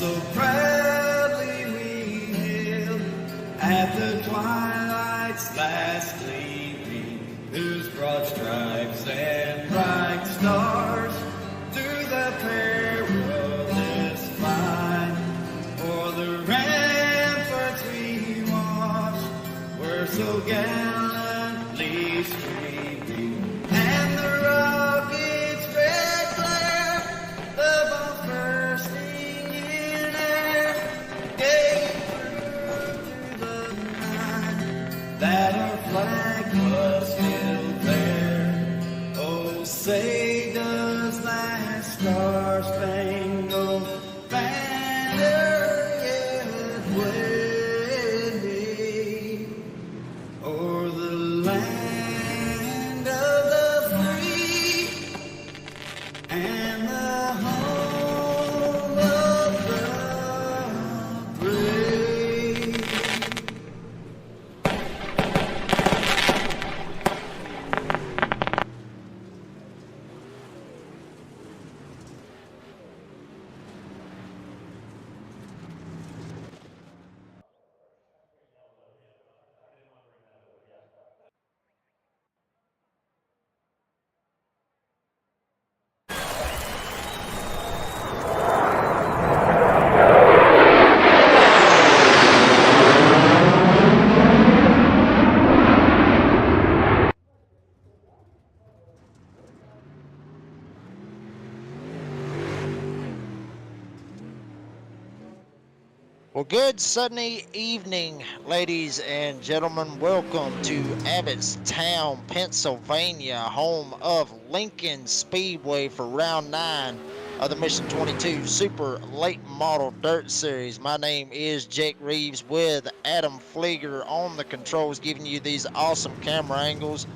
so proudly we hailed at the twilight's last gleaming, whose broad stripes and bright stars through the perilous fight o'er the ramparts we watched were so gallantly streaming, and the rockets' red glare, the bombs bursting in air, gave proof to the night that our flag was still there. Oh, say does that star-spangled banner yet wave o'er the land of the free and the home of the brave. Well, good sunny evening, ladies and gentlemen. Welcome to Abbottstown, Pennsylvania, home of Lincoln Speedway for round 9 of the Mission 22 Super Late Model Dirt Series. My name is Jake Reeves with Adam Flieger on the controls, giving you these awesome camera angles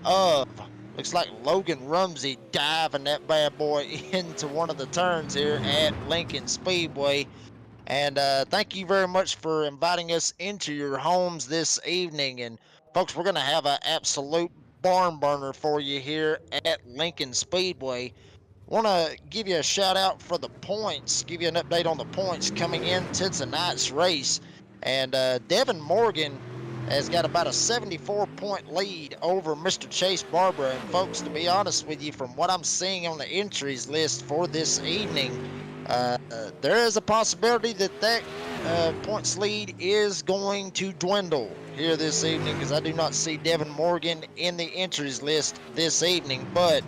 of, looks like Logan Rumsey diving that bad boy into one of the turns here at Lincoln Speedway. And thank you very much for inviting us into your homes this evening. And folks, we're going to have an absolute barn burner for you here at Lincoln Speedway. Want to give you a shout out for the points, give you an update on the points coming into tonight's race. And Devin Morgan has got about a 74-point lead over Mr. Chase Barber. And folks, to be honest with you, from what I'm seeing on the entries list for this evening, there is a possibility that points lead is going to dwindle here this evening, because I do not see Devin Morgan in the entries list this evening. But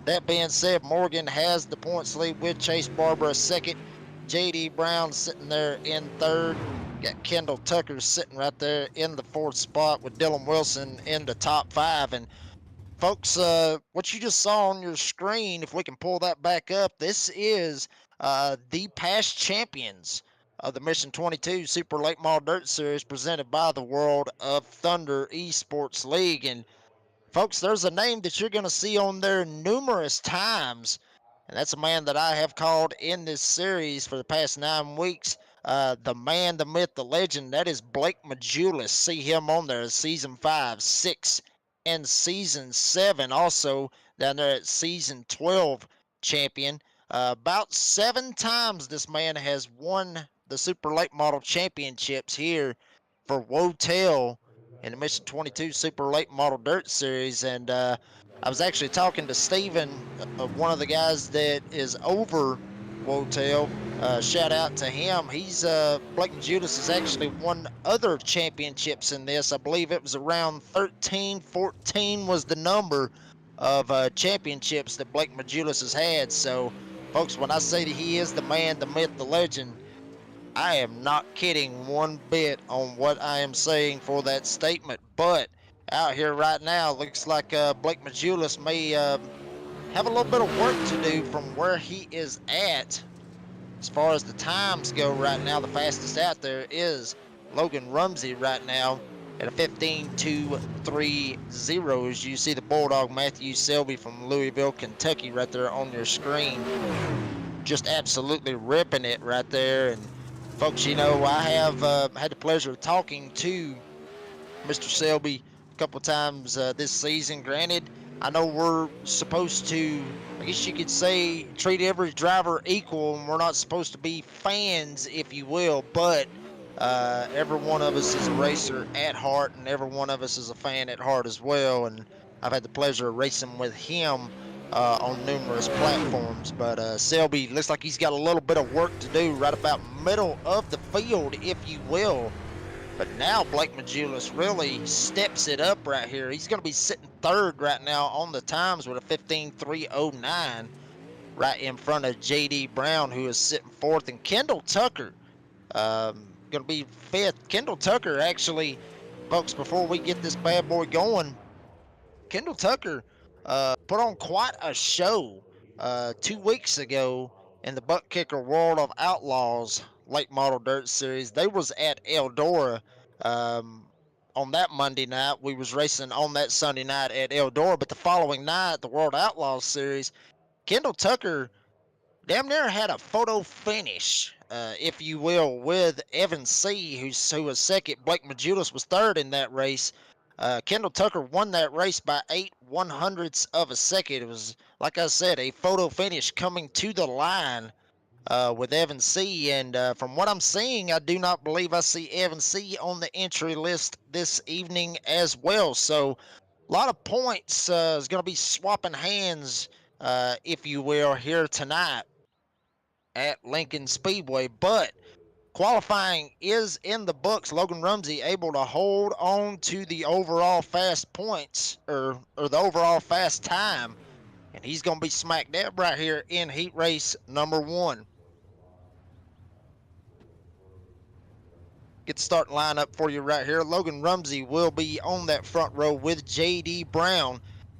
that being said, Morgan has the points lead with Chase Barber second, J.D. Brown sitting there in third. Got Kendall Tucker sitting right there in the fourth spot with Dylan Wilson in the top 5. And folks, what you just saw on your screen, if we can pull that back up, this is the past champions of the Mission 22 Super Late Model Dirt Series presented by the World of Thunder Esports League. And folks, there's a name that you're going to see on there numerous times, and that's a man that I have called in this series for the past 9 weeks. The man, the myth, the legend, that is Blake Majulis. See him on there, season 5, 6, and season 7. Also down there at season 12 champion. About 7 times this man has won the Super Late Model Championships here for WOTEL in the Mission 22 Super Late Model Dirt Series. And I was actually talking to Steven, one of the guys that is over WOTEL. Shout out to him. He's Blake Majulis has actually won other championships in this. I believe it was around 13, 14 was the number of championships that Blake Majulis has had. So, folks, when I say that he is the man, the myth, the legend, I am not kidding one bit on what I am saying for that statement. But out here right now, looks like Blake Majulis may have a little bit of work to do from where he is at. As far as the times go right now, the fastest out there is Logan Rumsey right now at a 15.230. As you see the Bulldog Matthew Selby from Louisville, Kentucky right there on your screen. Just absolutely ripping it right there. And folks, you know, I have had the pleasure of talking to Mr. Selby a couple times this season. Granted, I know we're supposed to, I guess you could say, treat every driver equal, and we're not supposed to be fans, if you will, but every one of us is a racer at heart, and every one of us is a fan at heart as well. And I've had the pleasure of racing with him on numerous platforms. But Selby looks like he's got a little bit of work to do right about middle of the field, if you will. But now Blake Majulis really steps it up right here. He's going to be sitting third right now on the times with a 15.309, right in front of J.D. Brown, who is sitting fourth, and Kendall Tucker going to be fifth. Kendall Tucker, actually, folks, before we get this bad boy going, Kendall Tucker put on quite a show 2 weeks ago in the Butt Kicker World of Outlaws late model dirt series. They was at Eldora on that Monday night. We was racing on that Sunday night at Eldora, but the following night, the World Outlaws series, Kendall Tucker damn near had a photo finish, if you will, with Evan C., who was second. Blake Majulis was third in that race. Kendall Tucker won that race by 8/100ths of a second. It was, like I said, a photo finish coming to the line with Evan C. And from what I'm seeing, I do not believe I see Evan C. on the entry list this evening as well. So a lot of points is going to be swapping hands, if you will, here tonight at Lincoln Speedway. But qualifying is in the books. Logan Rumsey able to hold on to the overall fast points, or the overall fast time, and he's going to be smack dab right here in heat race number 1. Get the starting lineup for you right here. Logan Rumsey will be on that front row with J.D. Brown.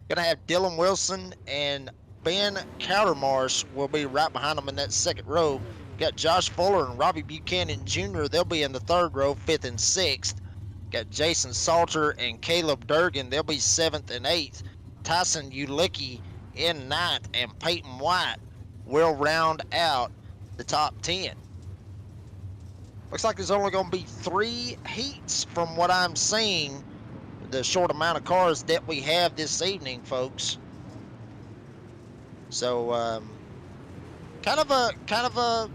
Gonna have Dylan Wilson and Ben Cowdermarsh will be right behind him in that second row. Got Josh Fuller and Robbie Buchanan Jr. They'll be in the third row, fifth and sixth. Got Jason Salter and Caleb Durgan. They'll be seventh and eighth. Tyson Ulicki in ninth, and Peyton White will round out the top 10. Looks like there's only going to be 3 heats from what I'm seeing, the short amount of cars that we have this evening, folks. So, kind of a,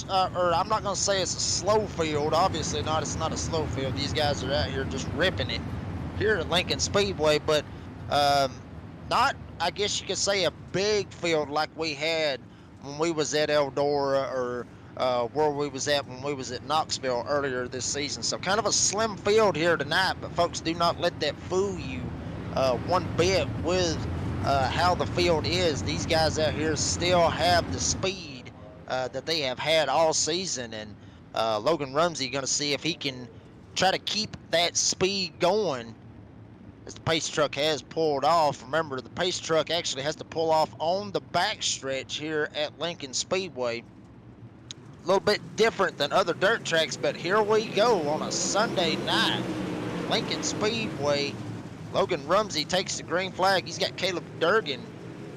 or I'm not going to say it's a slow field. Obviously not. It's not a slow field. These guys are out here just ripping it here at Lincoln Speedway, but not, I guess you could say, a big field like we had when we was at Eldora, or where we was at when we was at Knoxville earlier this season. So kind of a slim field here tonight, but folks, do not let that fool you one bit with how the field is. These guys out here still have the speed that they have had all season, and Logan Rumsey going to see if he can try to keep that speed going, as the pace truck has pulled off. Remember, the pace truck actually has to pull off on the back stretch here at Lincoln Speedway. A little bit different than other dirt tracks, but here we go on a Sunday night. Lincoln Speedway. Logan Rumsey takes the green flag. He's got Caleb Durgan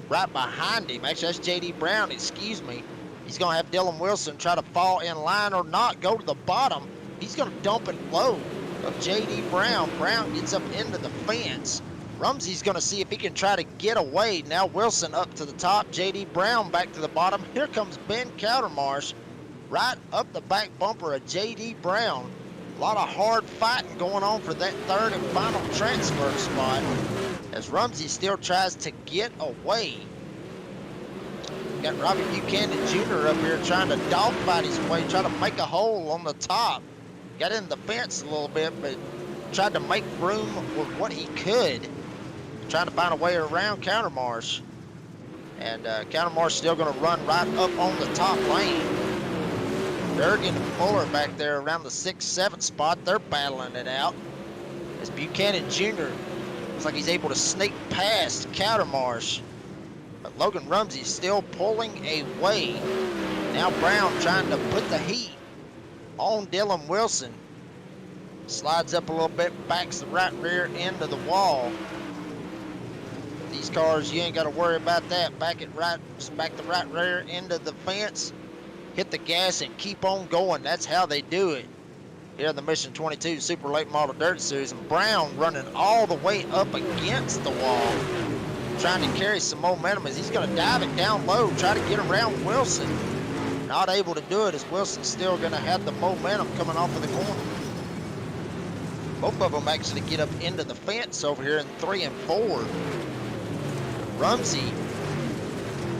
right behind him. Actually, that's J.D. Brown, excuse me. He's going to have Dylan Wilson try to fall in line or not, go to the bottom. He's going to dump it low of J.D. Brown. Brown gets up into the fence. Rumsey's going to see if he can try to get away. Now Wilson up to the top. J.D. Brown back to the bottom. Here comes Ben Cowdermarsh right up the back bumper of J.D. Brown. A lot of hard fighting going on for that third and final transfer spot, as Rumsey still tries to get away. Got Robbie Buchanan Jr. up here trying to dogfight his way, trying to make a hole on the top. Got in the fence a little bit, but tried to make room with what he could, trying to find a way around Cowdermarsh. And Cowdermarsh still going to run right up on the top lane. Durgan and Fuller back there around the 6th, 7th spot. They're battling it out, as Buchanan Jr. looks like he's able to sneak past Cowdermarsh. But Logan Rumsey still pulling away. Now Brown trying to put the heat on Dylan Wilson. Slides up a little bit, backs the right rear end of the wall. These cars, you ain't got to worry about that. Back the right rear end of the fence. Hit the gas and keep on going. That's how they do it here in the Mission 22 Super Late Model Dirt Series. And Brown running all the way up against the wall. trying to carry some momentum as he's going to dive it down low, try to get around Wilson. Not able to do it as Wilson's still going to have the momentum coming off of the corner. Both of them actually get up into the fence over here in 3 and 4. Rumsey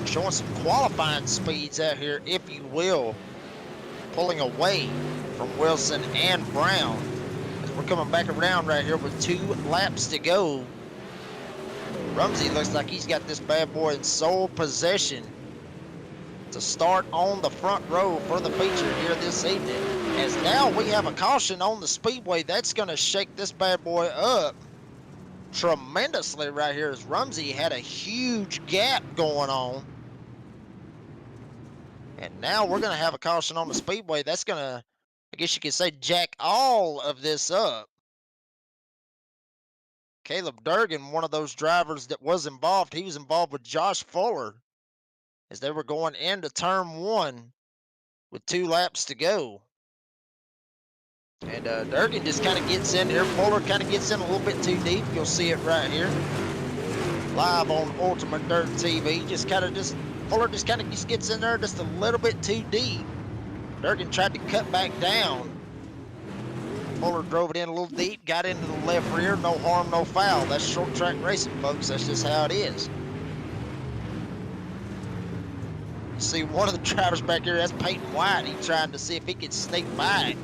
showing some qualifying speeds out here, if you will, pulling away from Wilson and Brown. As we're coming back around right here with 2 laps to go. Rumsey looks like he's got this bad boy in sole possession to start on the front row for the feature here this evening. As now we have a caution on the speedway. That's going to shake this bad boy up tremendously right here, as Rumsey had a huge gap going on. And now we're going to have a caution on the speedway. That's going to, I guess you could say, jack all of this up. Caleb Durgan, one of those drivers that was involved, he was involved with Josh Fuller as they were going into turn 1 with 2 laps to go. And Durgan just kind of gets in here. Fuller kind of gets in a little bit too deep. You'll see it right here. Live on Ultimate Dirt TV. Fuller just kind of gets in there just a little bit too deep. Durgan tried to cut back down. Fuller drove it in a little deep, got into the left rear. No harm, no foul. That's short track racing, folks. That's just how it is. You see one of the drivers back here, that's Peyton White. He's trying to see if he can sneak by.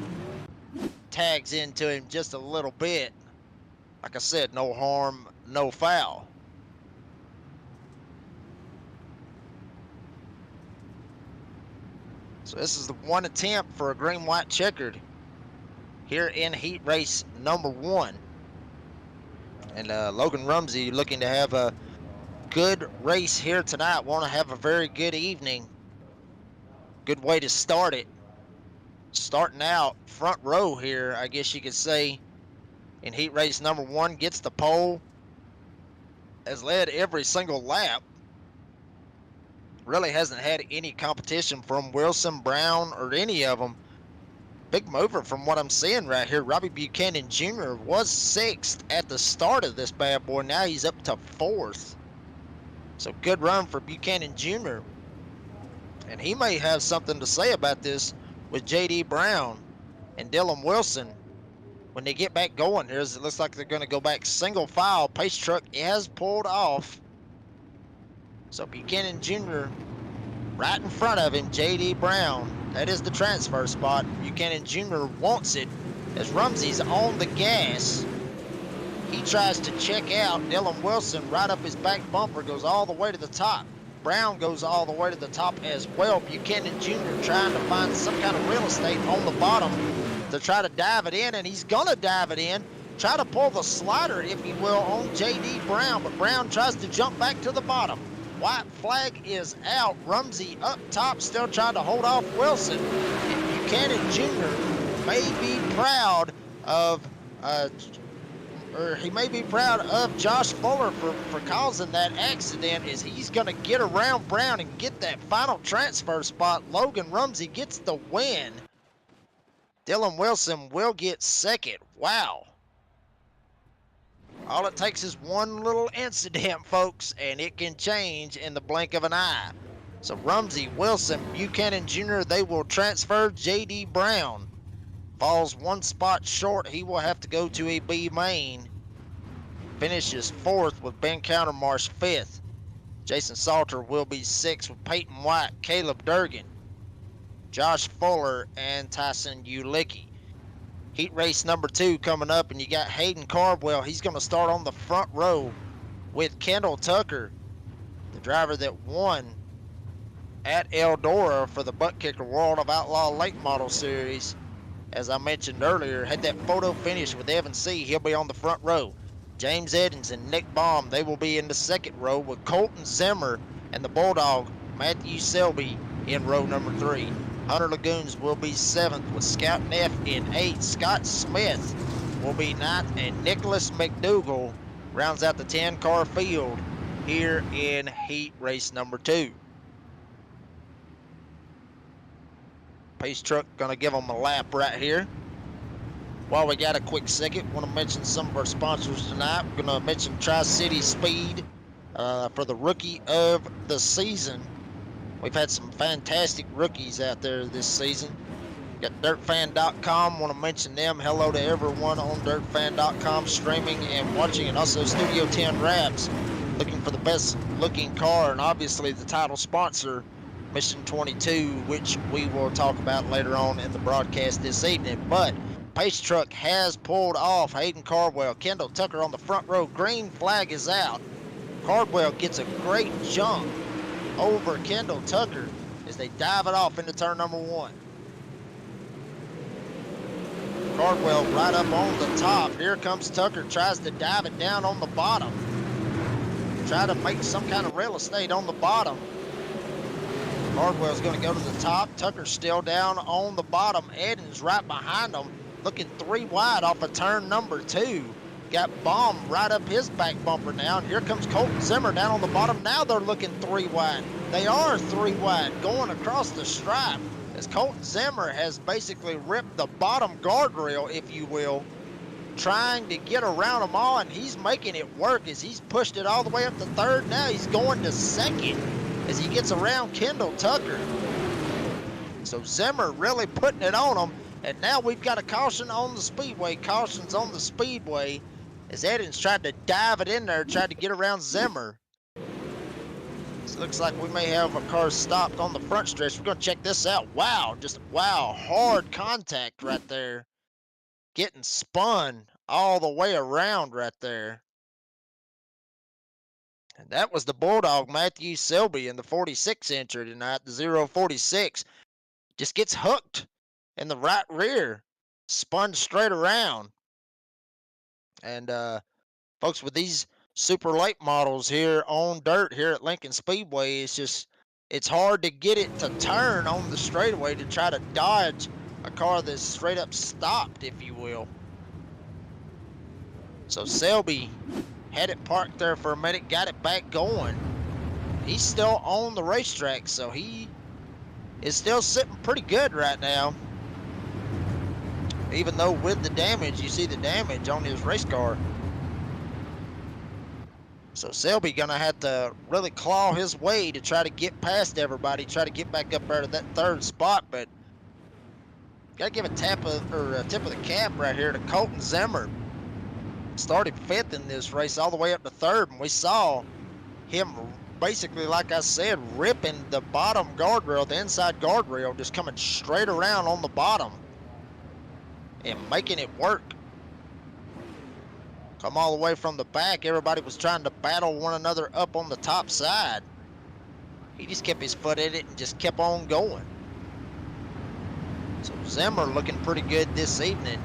Tags into him just a little bit. Like I said, no harm, no foul. So this is the 1 attempt for a green-white checkered here in heat race number 1. And Logan Rumsey looking to have a good race here tonight. Want to have a very good evening. Good way to start it. Starting out front row here, I guess you could say, in heat race number 1, gets the pole, has led every single lap. Really hasn't had any competition from Wilson, Brown, or any of them. Big mover from what I'm seeing right here. Robbie Buchanan Jr. was 6th at the start of this bad boy. Now he's up to 4th. So good run for Buchanan Jr. And he may have something to say about this with J.D. Brown and Dylan Wilson when they get back going here. It looks like they're going to go back single file. Pace truck has pulled off. So Buchanan Jr. right in front of him, J.D. Brown. That is the transfer spot. Buchanan Jr. wants it as Rumsey's on the gas. He tries to check out. Dylan Wilson right up his back bumper, goes all the way to the top. Brown goes all the way to the top as well. Buchanan Jr. trying to find some kind of real estate on the bottom to try to dive it in, and he's gonna dive it in. Try to pull the slider, if you will, on J.D. Brown, but Brown tries to jump back to the bottom. White flag is out. Rumsey up top, still trying to hold off Wilson. And Buchanan Jr. may be proud of, he may be proud of Josh Fuller for causing that accident, as he's going to get around Brown and get that final transfer spot. Logan Rumsey gets the win. Dylan Wilson will get 2nd. Wow. All it takes is one little incident, folks, and it can change in the blink of an eye. So Rumsey, Wilson, Buchanan Jr., they will transfer. J.D. Brown falls 1 spot short. He will have to go to a B main. Finishes 4th with Ben Countermarsh 5th. Jason Salter will be 6th with Peyton White, Caleb Durgan, Josh Fuller, and Tyson Ulicki. Heat race number 2 coming up, and you got Hayden Cardwell. He's going to start on the front row with Kendall Tucker, the driver that won at Eldora for the Butt Kicker World of Outlaw Late Model Series. As I mentioned earlier, had that photo finish with Evan C. He'll be on the front row. James Edens and Nick Baum, they will be in the 2nd row with Colton Zimmer and the Bulldog, Matthew Selby, in row number 3. Hunter Lagoons will be 7th with Scout Neff in 8th. Scott Smith will be 9th, and Nicholas McDougall rounds out the 10-car field here in heat race number 2. Pace truck gonna give them a lap right here. While we got a quick second, want to mention some of our sponsors tonight. We're gonna mention Tri-City Speed for the rookie of the season. We've had some fantastic rookies out there this season. Got DirtFan.com. Want to mention them. Hello to everyone on DirtFan.com streaming and watching, and also Studio 10 Wraps, looking for the best looking car, and obviously the title sponsor, Mission 22, which we will talk about later on in the broadcast this evening. But Pace Truck has pulled off Hayden Cardwell. Kendall Tucker on the front row. Green flag is out. Cardwell gets a great jump over Kendall Tucker as they dive it off into turn number 1. Cardwell right up on the top. Here comes Tucker, tries to dive it down on the bottom. Try to make some kind of real estate on the bottom. Cardwell's going to go to the top. Tucker's still down on the bottom. Eden's right behind him, looking 3 wide off of turn number 2. Got Baum right up his back bumper now. And here comes Colton Zimmer down on the bottom. Now they're looking 3 wide. They are 3 wide going across the stripe, as Colton Zimmer has basically ripped the bottom guardrail, if you will, trying to get around them all, and he's making it work as he's pushed it all the way up to 3rd. Now he's going to 2nd as he gets around Kendall Tucker. So Zimmer really putting it on him, and now we've got a caution on the speedway. Caution's on the speedway as Edens tried to dive it in there, tried to get around Zimmer. So it looks like we may have a car stopped on the front stretch. We're going to check this out. Wow, just wow, hard contact right there. Getting spun all the way around right there. And that was the Bulldog, Matthew Selby, in the 46 entry tonight, the 046. Just gets hooked in the right rear, spun straight around. And folks, with these super late models here on dirt here at Lincoln Speedway, it's hard to get it to turn on the straightaway to try to dodge a car that's straight up stopped, if you will. So Selby had it parked there for a minute, got it back going. He's still on the racetrack, so he is still sitting pretty good right now. Even though with the damage, you see the damage on his race car. So Selby gonna have to really claw his way to try to get past everybody, try to get back up there to that 3rd spot, but gotta give a tip of the cap right here to Colton Zimmer. Started 5th in this race all the way up to 3rd, and we saw him basically, like I said, ripping the bottom guardrail, the inside guardrail, just coming straight around on the bottom and making it work. Come all the way from the back. Everybody was trying to battle one another up on the top side. He just kept his foot in it and just kept on going. So Zimmer looking pretty good this evening.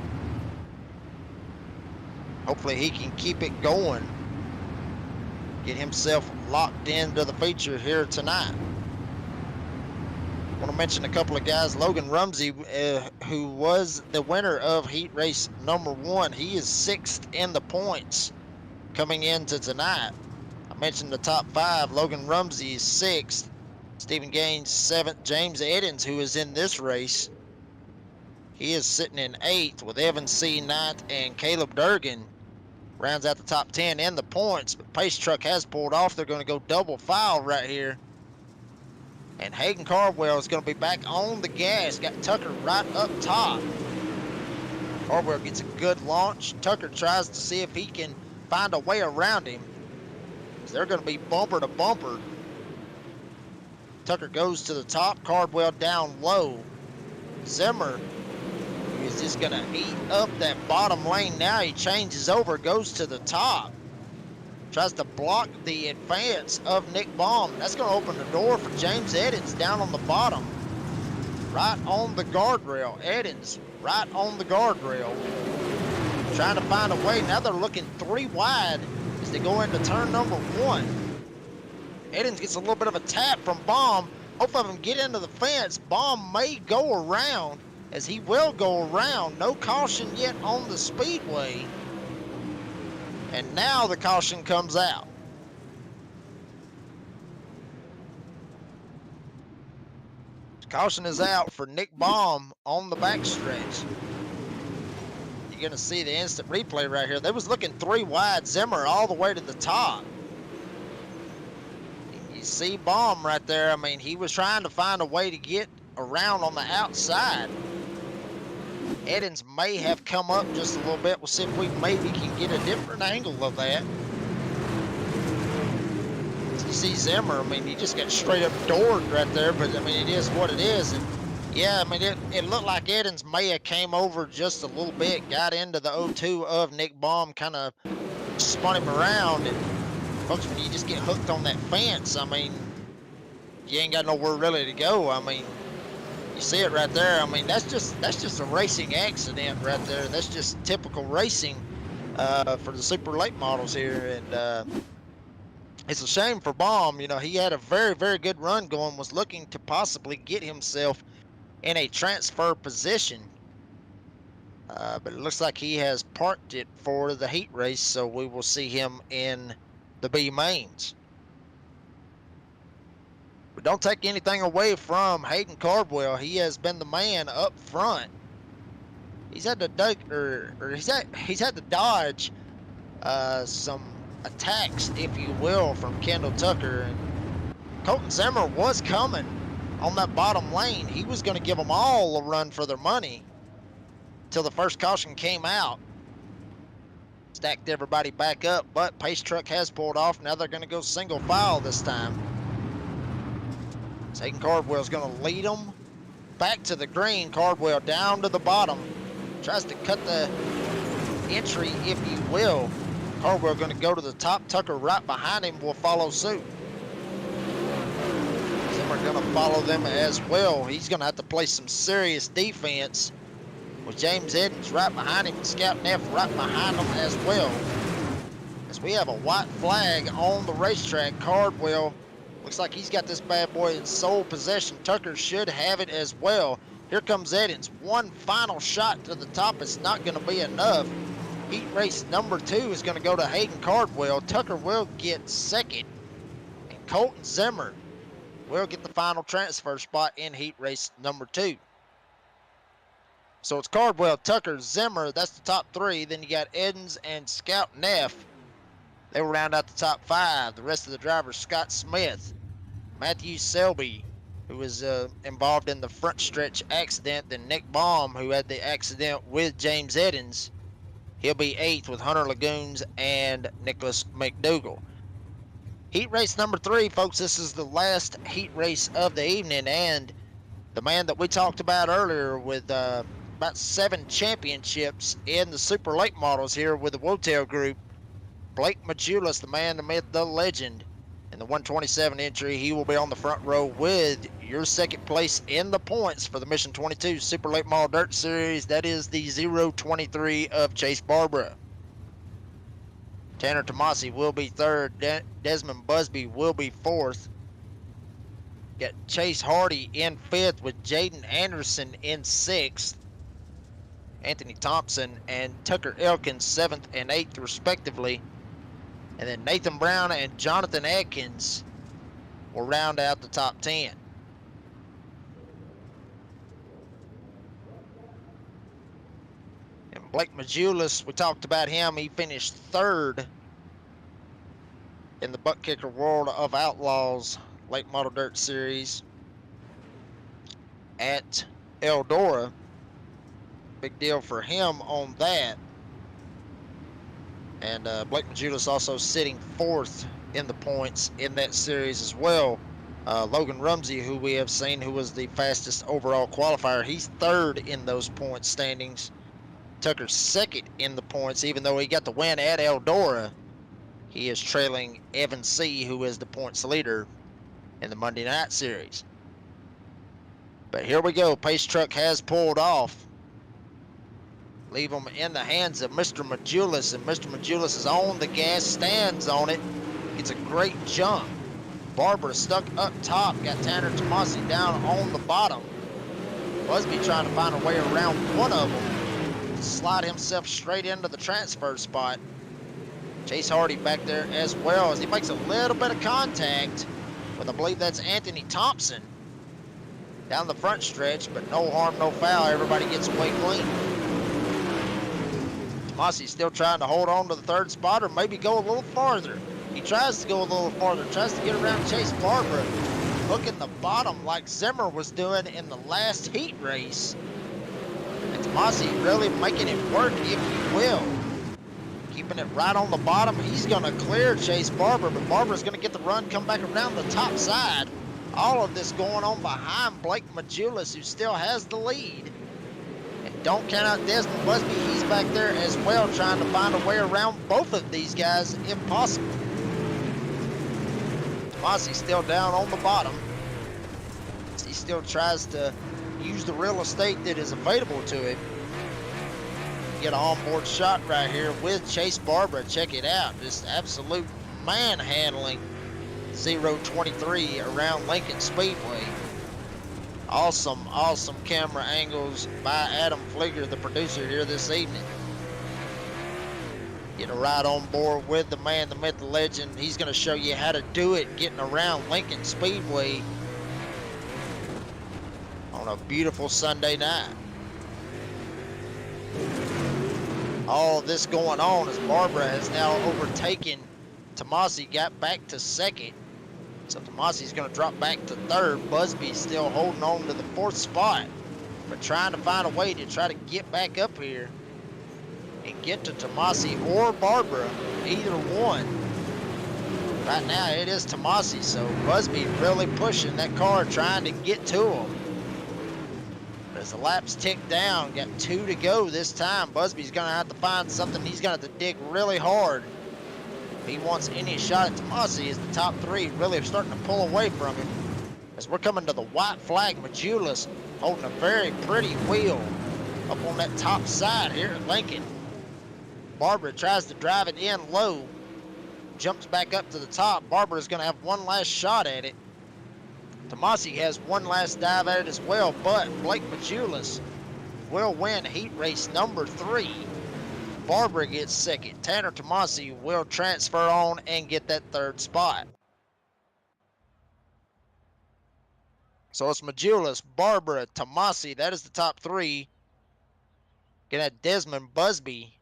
Hopefully he can keep it going. Get himself locked into the feature here tonight. I want to mention a couple of guys. Logan Rumsey, who was the winner of heat race number 1. He is 6th in the points coming into tonight. I mentioned the top 5. Logan Rumsey is 6th. Stephen Gaines 7th. James Edens, who is in this race, he is sitting in 8th, with Evan C. 9th, and Caleb Durgan rounds out the top 10 in the points. But Pace Truck has pulled off. They're going to go double file right here. And Hayden Cardwell is going to be back on the gas. Got Tucker right up top. Cardwell gets a good launch. Tucker tries to see if he can find a way around him. They're going to be bumper to bumper. Tucker goes to the top. Cardwell down low. Zimmer is just going to eat up that bottom lane. Now he changes over, goes to the top. Tries to block the advance of Nick Baum. That's going to open the door for James Edens down on the bottom. Right on the guardrail. Edens right on the guardrail. Trying to find a way. Now they're looking 3 wide as they go into turn number 1. Edens gets a little bit of a tap from Baum. Both of them get into the fence. Baum may go around, as he will go around. No caution yet on the speedway. And now the caution comes out. Caution is out for Nick Baum on the backstretch. You're going to see the instant replay right here. They was looking 3 wide. Zimmer all the way to the top. You see Baum right there. I mean, he was trying to find a way to get around on the outside. Edens may have come up just a little bit. We'll see if we maybe can get a different angle of that. You see Zimmer, I mean, he just got straight up doored right there, but I mean, it is what it is. And yeah, I mean, it looked like Edens may have came over just a little bit, got into the 0-2 of Nick Baum, kind of spun him around. And folks, when you just get hooked on that fence, I mean, you ain't got nowhere really to go. I mean, you see it right there. I mean, that's just a racing accident right there. That's just typical racing for the super late models here. And it's a shame for Baum. You know, he had a very, very good run going, was looking to possibly get himself in a transfer position. But it looks like he has parked it for the heat race, so we will see him in the B mains. But don't take anything away from Hayden Cardwell. He has been the man up front. He's had to he's had to dodge some attacks, if you will, from Kendall Tucker. And Colton Zimmer was coming on that bottom lane. He was going to give them all a run for their money till the first caution came out. Stacked everybody back up, but pace truck has pulled off. Now they're going to go single file this time. So Hayden Cardwell's going to lead them back to the green. Cardwell down to the bottom. Tries to cut the entry, if you will. Cardwell going to go to the top. Tucker right behind him will follow suit. Zimmer going to follow them as well. He's going to have to play some serious defense with James Edens right behind him and Scout Neff right behind him as well. As we have a white flag on the racetrack, Cardwell looks like he's got this bad boy in sole possession. Tucker should have it as well. Here comes Edens. One final shot to the top. It's not going to be enough. Heat race number 2 is going to go to Hayden Cardwell. Tucker will get second. And Colton Zimmer will get the final transfer spot in heat race number 2. So it's Cardwell, Tucker, Zimmer. That's the top 3. Then you got Edens and Scout Neff. They will round out the top 5. The rest of the drivers, Scott Smith, Matthew Selby, who was involved in the front stretch accident. Then Nick Baum, who had the accident with James Edens. He'll be 8th with Hunter Lagoons and Nicholas McDougall. Heat race number 3, folks. This is the last heat race of the evening. And the man that we talked about earlier with about 7 championships in the super late models here with the WOTEL group, Blake Majulis, the man, the myth, the legend, in the 127 entry. He will be on the front row with your second place in the points for the Mission 22 Super Late Model Dirt Series. That is the 023 of Chase Barbara. Tanner Tomasi will be 3rd. Desmond Busby will be 4th. Got Chase Hardy in 5th with Jaden Anderson in 6th. Anthony Thompson and Tucker Elkins 7th and 8th respectively. And then Nathan Brown and Jonathan Atkins will round out the top 10. And Blake Majulis, we talked about him. He finished 3rd in the Butt Kicker World of Outlaws Late Model Dirt Series at Eldora. Big deal for him on that. And Blake Majulis also sitting 4th in the points in that series as well. Logan Rumsey, who we have seen, who was the fastest overall qualifier, he's 3rd in those point standings. Tucker's 2nd in the points, even though he got the win at Eldora. He is trailing Evan C., who is the points leader in the Monday Night Series. But here we go. Pace truck has pulled off. Leave them in the hands of Mr. Majulis, and Mr. Majulis is on the gas, stands on it. It's a great jump. Barbara stuck up top, got Tanner Tomasi down on the bottom. Busby trying to find a way around one of them to slide himself straight into the transfer spot. Chase Hardy back there as well as he makes a little bit of contact with, I believe that's Anthony Thompson down the front stretch, but no harm, no foul. Everybody gets away clean. Tomasi's still trying to hold on to the 3rd spot or maybe go a little farther. He tries to go a little farther, tries to get around Chase Barber, hooking the bottom like Zimmer was doing in the last heat race. And Tomasi really making it work, if you will. Keeping it right on the bottom. He's going to clear Chase Barber, but Barber's going to get the run, come back around the top side. All of this going on behind Blake Majulis, who still has the lead. And don't count out Desmond Busby. He's back there as well, trying to find a way around both of these guys if possible. Tomasi still down on the bottom. He still tries to use the real estate that is available to him. Get an onboard shot right here with Chase Barber. Check it out. Just absolute manhandling 023 around Lincoln Speedway. Awesome camera angles by Adam Flieger, the producer here this evening. Get a ride on board with the man, the myth, the legend. He's going to show you how to do it getting around Lincoln Speedway on a beautiful Sunday night. All of this going on as Barbara has now overtaken Tomasi, got back to second. So Tomasi's going to drop back to third. Busby's still holding on to the fourth spot, but trying to find a way to try to get back up here and get to Tomasi or Barbara, either one. Right now it is Tomasi, so Busby really pushing that car, trying to get to him. As the laps tick down, got 2 to go this time. Busby's going to have to find something. He's going to have to dig really hard if he wants any shot at Tomasi, as the top 3 really are starting to pull away from him. As we're coming to the white flag, Majulis holding a very pretty wheel up on that top side here at Lincoln. Barbara tries to drive it in low, jumps back up to the top. Barbara is going to have one last shot at it. Tomasi has one last dive at it as well, but Blake Majulis will win heat race number 3. Barbara gets second. Tanner Tomasi will transfer on and get that third spot. So it's Majulis, Barbara, Tomasi. That is the top 3. Get at Desmond Busby.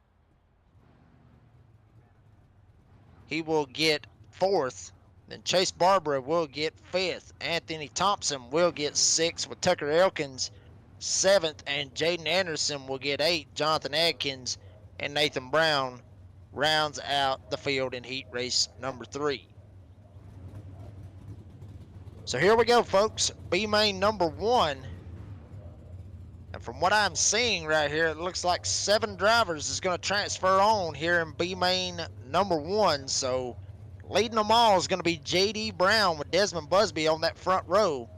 He will get 4th. Then Chase Barber will get 5th. Anthony Thompson will get 6th, with Tucker Elkins 7th, and Jaden Anderson will get 8th. Jonathan Adkins and Nathan Brown rounds out the field in heat race number 3. So here we go, folks. B main number 1. And from what I'm seeing right here, it looks like 7 drivers is going to transfer on here in B main number 1. So leading them all is going to be J.D. Brown with Desmond Busby on that front row.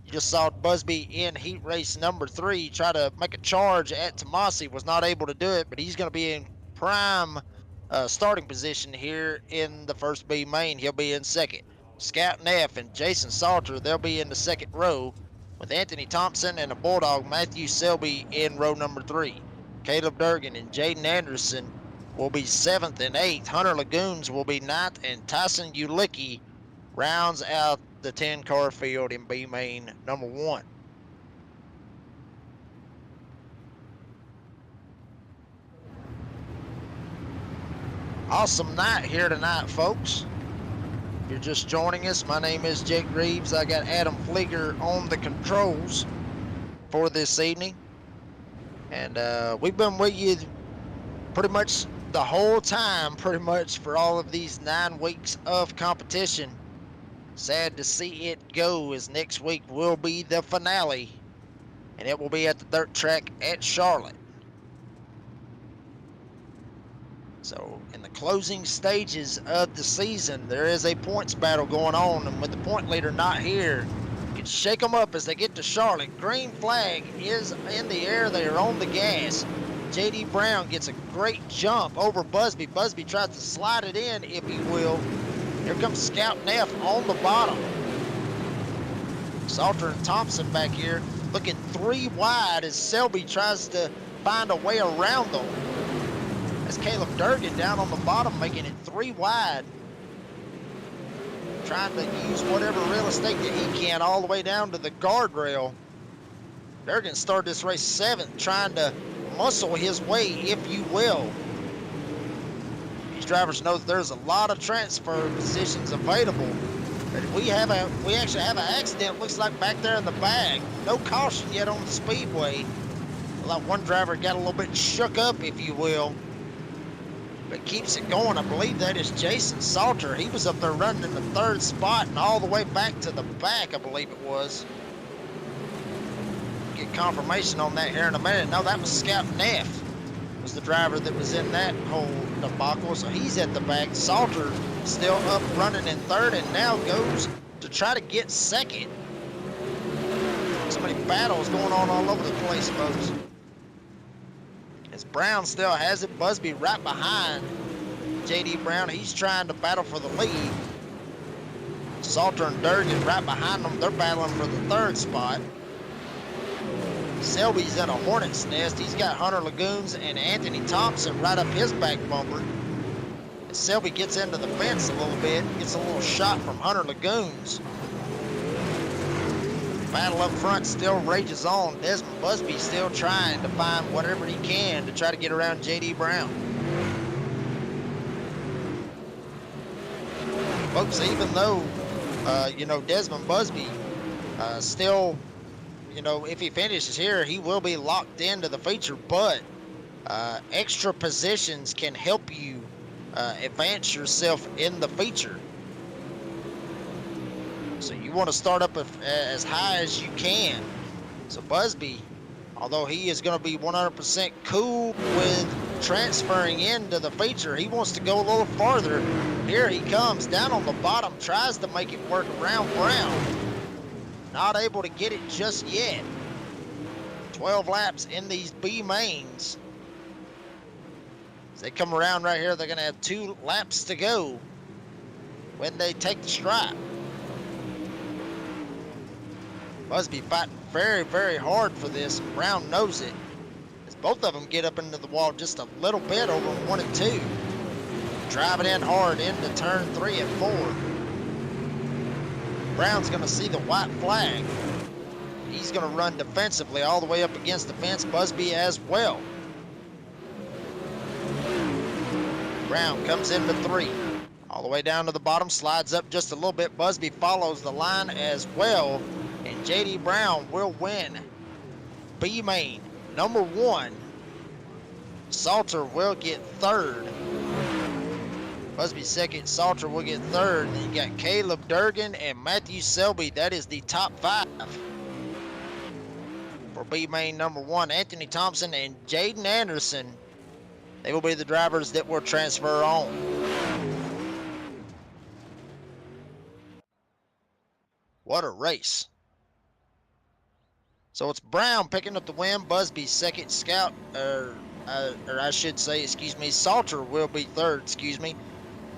You just saw Busby in heat race number 3 try to make a charge at Tomasi. Was not able to do it, but he's going to be in prime starting position here in the first B main. He'll be in second. Scout Neff and Jason Salter, they'll be in the second row, with Anthony Thompson and the Bulldog Matthew Selby in row number 3. Caleb Durgan and Jaden Anderson will be 7th and 8th. Hunter Lagoons will be 9th, and Tyson Ulicki rounds out the 10-car field in B main number 1. Awesome night here tonight, folks. If you're just joining us, my name is Jake Reeves. I got Adam Flieger on the controls for this evening. And we've been with you pretty much the whole time, pretty much for all of these 9 weeks of competition. Sad to see it go, as next week will be the finale, and it will be at the dirt track at Charlotte. So in the closing stages of the season, there is a points battle going on, and with the point leader not here, you can shake them up as they get to Charlotte. Green flag is in the air. They are on the gas. J.D. Brown gets a great jump over Busby. Busby tries to slide it in, if he will. Here comes Scout Neff on the bottom. Salter and Thompson back here looking 3 wide as Selby tries to find a way around them. That's Caleb Durgan down on the bottom, making it 3 wide. Trying to use whatever real estate that he can all the way down to the guardrail. Durgan started this race 7th, trying to muscle his way, if you will. He's drivers know that there's a lot of transfer positions available. But we actually have an accident, looks like back there in the back. No caution yet on the speedway. Like one driver got a little bit shook up, if you will, but keeps it going. I believe that is Jason Salter. He was up there running in the 3rd spot and all the way back to the back, I believe it was. Get confirmation on that here in a minute. No, that was Scout Neff was the driver that was in that whole debacle, so he's at the back. Salter still up running in 3rd and now goes to try to get 2nd. So many battles going on all over the place, folks. As Brown still has it, Busby right behind J.D. Brown. He's trying to battle for the lead. Salter and Durgan right behind them. They're battling for the 3rd spot. Selby's in a hornet's nest. He's got Hunter Lagoons and Anthony Thompson right up his back bumper. As Selby gets into the fence a little bit, gets a little shot from Hunter Lagoons. Battle up front still rages on. Desmond Busby still trying to find whatever he can to try to get around J.D. Brown. Folks, even though, Desmond Busby still, if he finishes here, he will be locked into the feature, but extra positions can help you advance yourself in the feature. So you want to start up as high as you can. So Busby, although he is going to be 100% cool with transferring into the feature, he wants to go a little farther. Here he comes down on the bottom, tries to make it work around Brown. Not able to get it just yet. 12 laps in these B mains. As they come around right here, they're going to have 2 laps to go when they take the stripe. Busby fighting very, very hard for this. Brown knows it. As both of them get up into the wall just a little bit over 1 and 2. Driving in hard into turn 3 and 4. Brown's going to see the white flag. He's going to run defensively all the way up against the fence. Busby as well. Brown comes into 3. All the way down to the bottom, slides up just a little bit. Busby follows the line as well. And J.D. Brown will win B main number 1. Salter will get 3rd. Busby 2nd, Salter will get 3rd. Then you got Caleb Durgan and Matthew Selby. That is the top 5 for B main number 1. Anthony Thompson and Jaden Anderson, they will be the drivers that will transfer on. What a race. So it's Brown picking up the win. Busby 2nd, Scout, or I should say, Salter will be 3rd,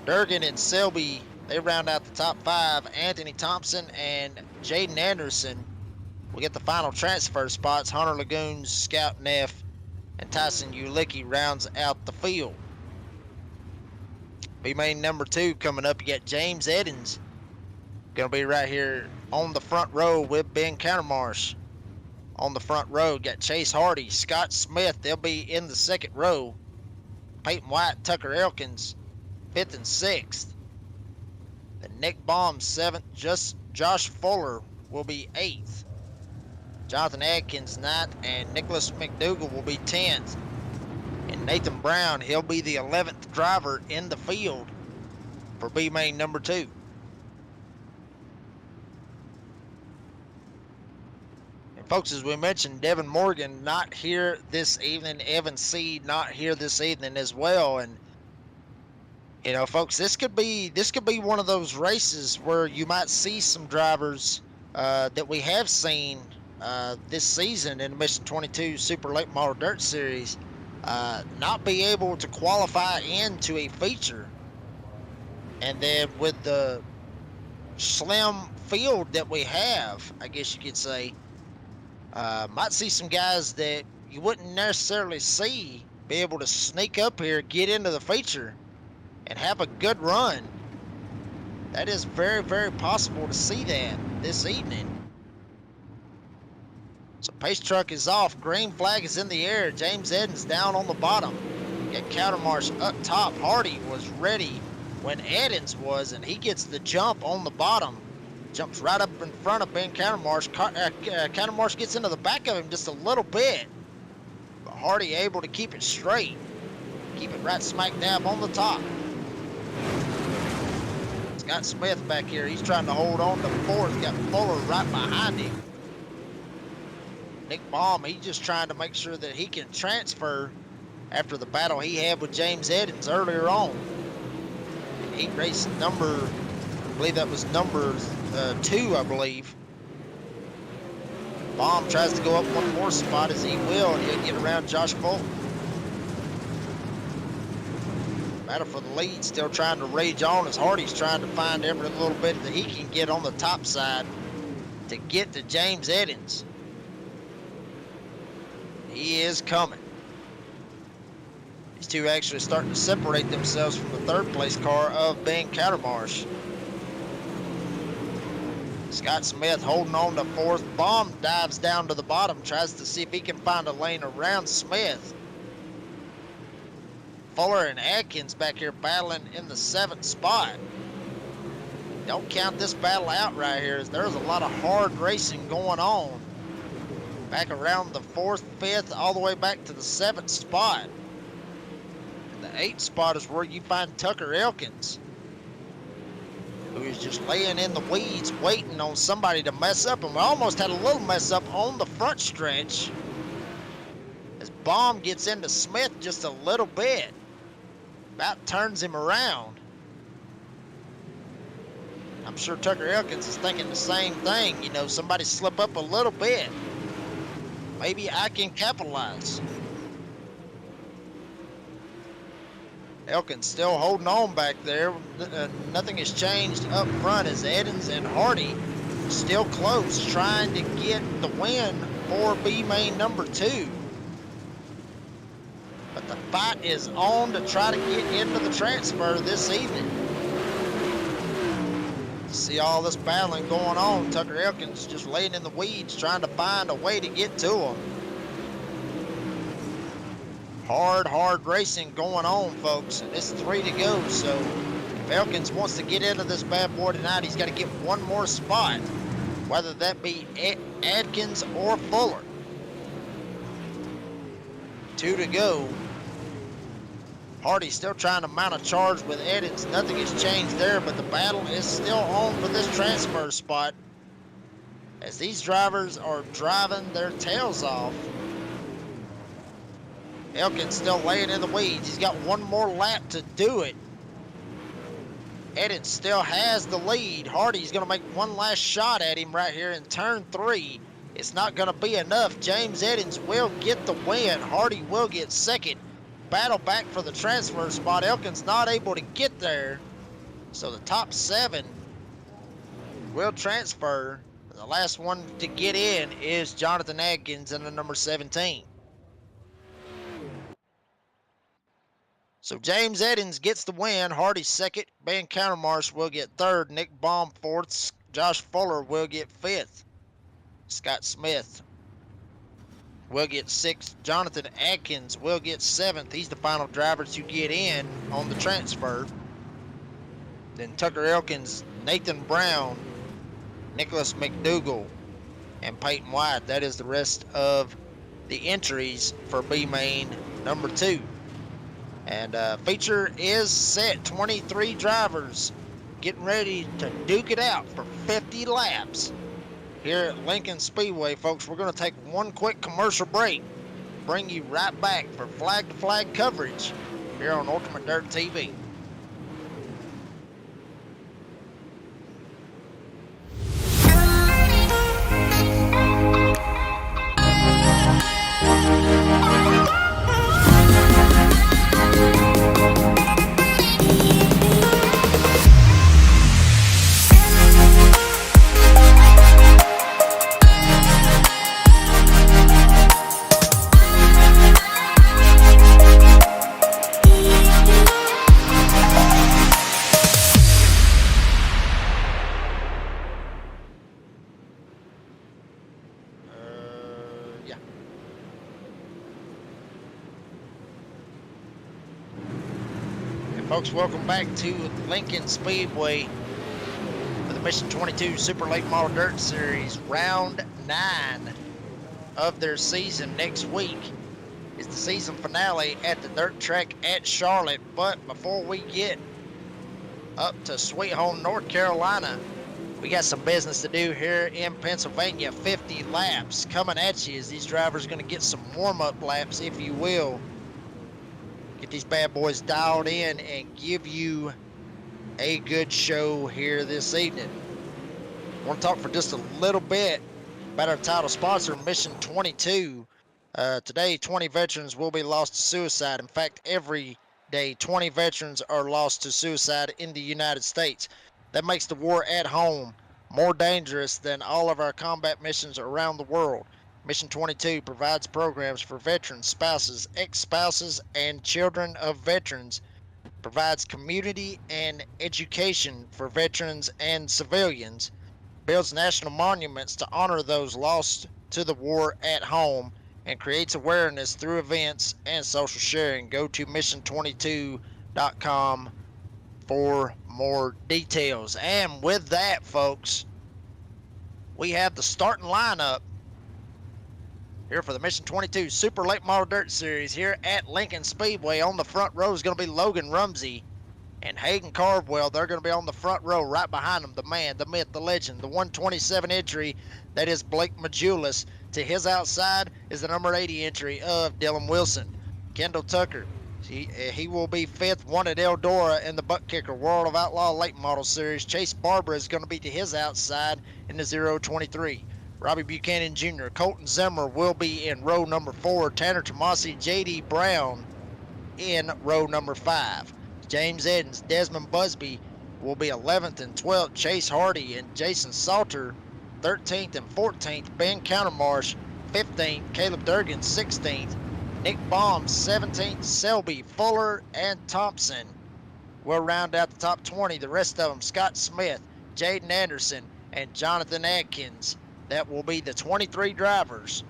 Durgan and Selby, they round out the top 5. Anthony Thompson and Jaden Anderson will get the final transfer spots. Hunter Lagoons, Scout Neff, and Tyson Ulicki rounds out the field. B main number 2 coming up. You got James Eddins going to be right here on the front row with Ben Countermarsh. On the front row, got Chase Hardy, Scott Smith. They'll be in the 2nd row. Peyton White, Tucker Elkins, 5th and 6th. Then Nick Baum, 7th. Josh Fuller will be 8th. Jonathan Adkins, 9th. And Nicholas McDougall will be 10th. And Nathan Brown, he'll be the 11th driver in the field for B main number 2. Folks, as we mentioned, Devin Morgan not here this evening. Evan Seed not here this evening as well. And folks, this could be one of those races where you might see some drivers that we have seen this season in the Mission 22 Super Late Model Dirt Series not be able to qualify into a feature. And then with the slim field that we have, I guess you could say, might see some guys that you wouldn't necessarily see be able to sneak up here, get into the feature, and have a good run. That is very, very possible to see that this evening. So pace truck is off. Green flag is in the air. James Eddins down on the bottom. Get Countermarsh up top. Hardy was ready when Eddins was, and he gets the jump on the bottom. Jumps right up in front of Ben Countermarsh. Countermarsh gets into the back of him just a little bit. But Hardy able to keep it straight. Keep it right smack dab on the top. Scott Smith back here. He's trying to hold on to fourth. Got Fuller right behind him. Nick Baum, he's just trying to make sure that he can transfer after the battle he had with James Eddins earlier on. He raced number, I believe that was number 2, I believe. Baum tries to go up one more spot as he will, and he'll get around Josh Fulton. Battle for the lead, still trying to rage on as Hardy's trying to find every little bit that he can get on the top side to get to James Eddins. He is coming. These two actually starting to separate themselves from the third place car of Ben Countermarsh. Scott Smith holding on to fourth. Baum dives down to the bottom, tries to see if he can find a lane around Smith. Fuller and Adkins back here battling in the 7th spot. Don't count this battle out right here, as there's a lot of hard racing going on. Back around the 4th, 5th, all the way back to the 7th spot. And the 8th spot is where you find Tucker Elkins, who is just laying in the weeds, waiting on somebody to mess up. And we almost had a little mess up on the front stretch, as Baum gets into Smith just a little bit. About turns him around. I'm sure Tucker Elkins is thinking the same thing. You know, somebody slip up a little bit. Maybe I can capitalize. Elkins still holding on back there. Nothing has changed up front as Eddins and Hardy still close, trying to get the win for B main number 2. But the fight is on to try to get into the transfer this evening. See all this battling going on. Tucker Elkins just laying in the weeds, trying to find a way to get to him. Hard racing going on, folks. And it's 3 to go. So if Elkins wants to get into this bad boy tonight, he's got to get one more spot, whether that be Adkins or Fuller. 2 to go. Hardy's still trying to mount a charge with Eddins. Nothing has changed there, but the battle is still on for this transfer spot, as these drivers are driving their tails off. Elkins still laying in the weeds. He's got one more lap to do it. Eddins still has the lead. Hardy's going to make one last shot at him right here in turn 3. It's not going to be enough. James Eddins will get the win. Hardy will get second. Battle back for the transfer spot. Elkins not able to get there, so the top 7 will transfer. The last one to get in is Jonathan Adkins in the number 17. So James Eddins gets the win. Hardy second. Ben Countermarsh will get third. Nick Baum fourth. Josh Fuller will get fifth. Scott Smith will get 6th. Jonathan Adkins will get 7th. He's the final driver to get in on the transfer. Then Tucker Elkins, Nathan Brown, Nicholas McDougall, and Peyton White. That is the rest of the entries for B main number 2. And feature is set. 23 drivers getting ready to duke it out for 50 laps here at Lincoln Speedway, folks. We're going to take one quick commercial break. Bring you right back for flag-to-flag coverage here on Ultimate Dirt TV. Folks, welcome back to Lincoln Speedway for the Mission 22 Super Late Model Dirt Series, round 9 of their season. Next week is the season finale at the dirt track at Charlotte. But before we get up to Sweet Home, North Carolina, we got some business to do here in Pennsylvania. 50 laps coming at you as these drivers are going to get some warm-up laps, if you will. Get these bad boys dialed in and give you a good show here this evening. I want to talk for just a little bit about our title sponsor, Mission 22. Today, 20 veterans will be lost to suicide. In fact, every day, 20 veterans are lost to suicide in the United States. That makes the war at home more dangerous than all of our combat missions around the world. Mission 22 provides programs for veterans, spouses, ex-spouses, and children of veterans, provides community and education for veterans and civilians, builds national monuments to honor those lost to the war at home, and creates awareness through events and social sharing. Go to mission22.com for more details. And with that, folks, we have the starting lineup here for the Mission 22 Super Late Model Dirt Series here at Lincoln Speedway. On the front row is going to be Logan Rumsey and Hayden Cardwell. They're going to be on the front row. Right behind them, the man, the myth, the legend, the 127 entry, that is Blake Majulis. To his outside is the number 80 entry of Dylan Wilson. Kendall Tucker, he will be fifth, one at Eldora in the butt kicker World of Outlaw Late Model Series. Chase Barber is going to be to his outside in the 023. Robbie Buchanan Jr., Colton Zimmer will be in row number 4. Tanner Tomasi, J.D. Brown in row number 5. James Edens, Desmond Busby will be 11th and 12th. Chase Hardy and Jason Salter 13th and 14th. Ben Countermarsh 15th. Caleb Durgan 16th. Nick Baum 17th. Selby, Fuller, and Thompson will round out the top 20. The rest of them, Scott Smith, Jaden Anderson, and Jonathan Adkins. That will be the 23 drivers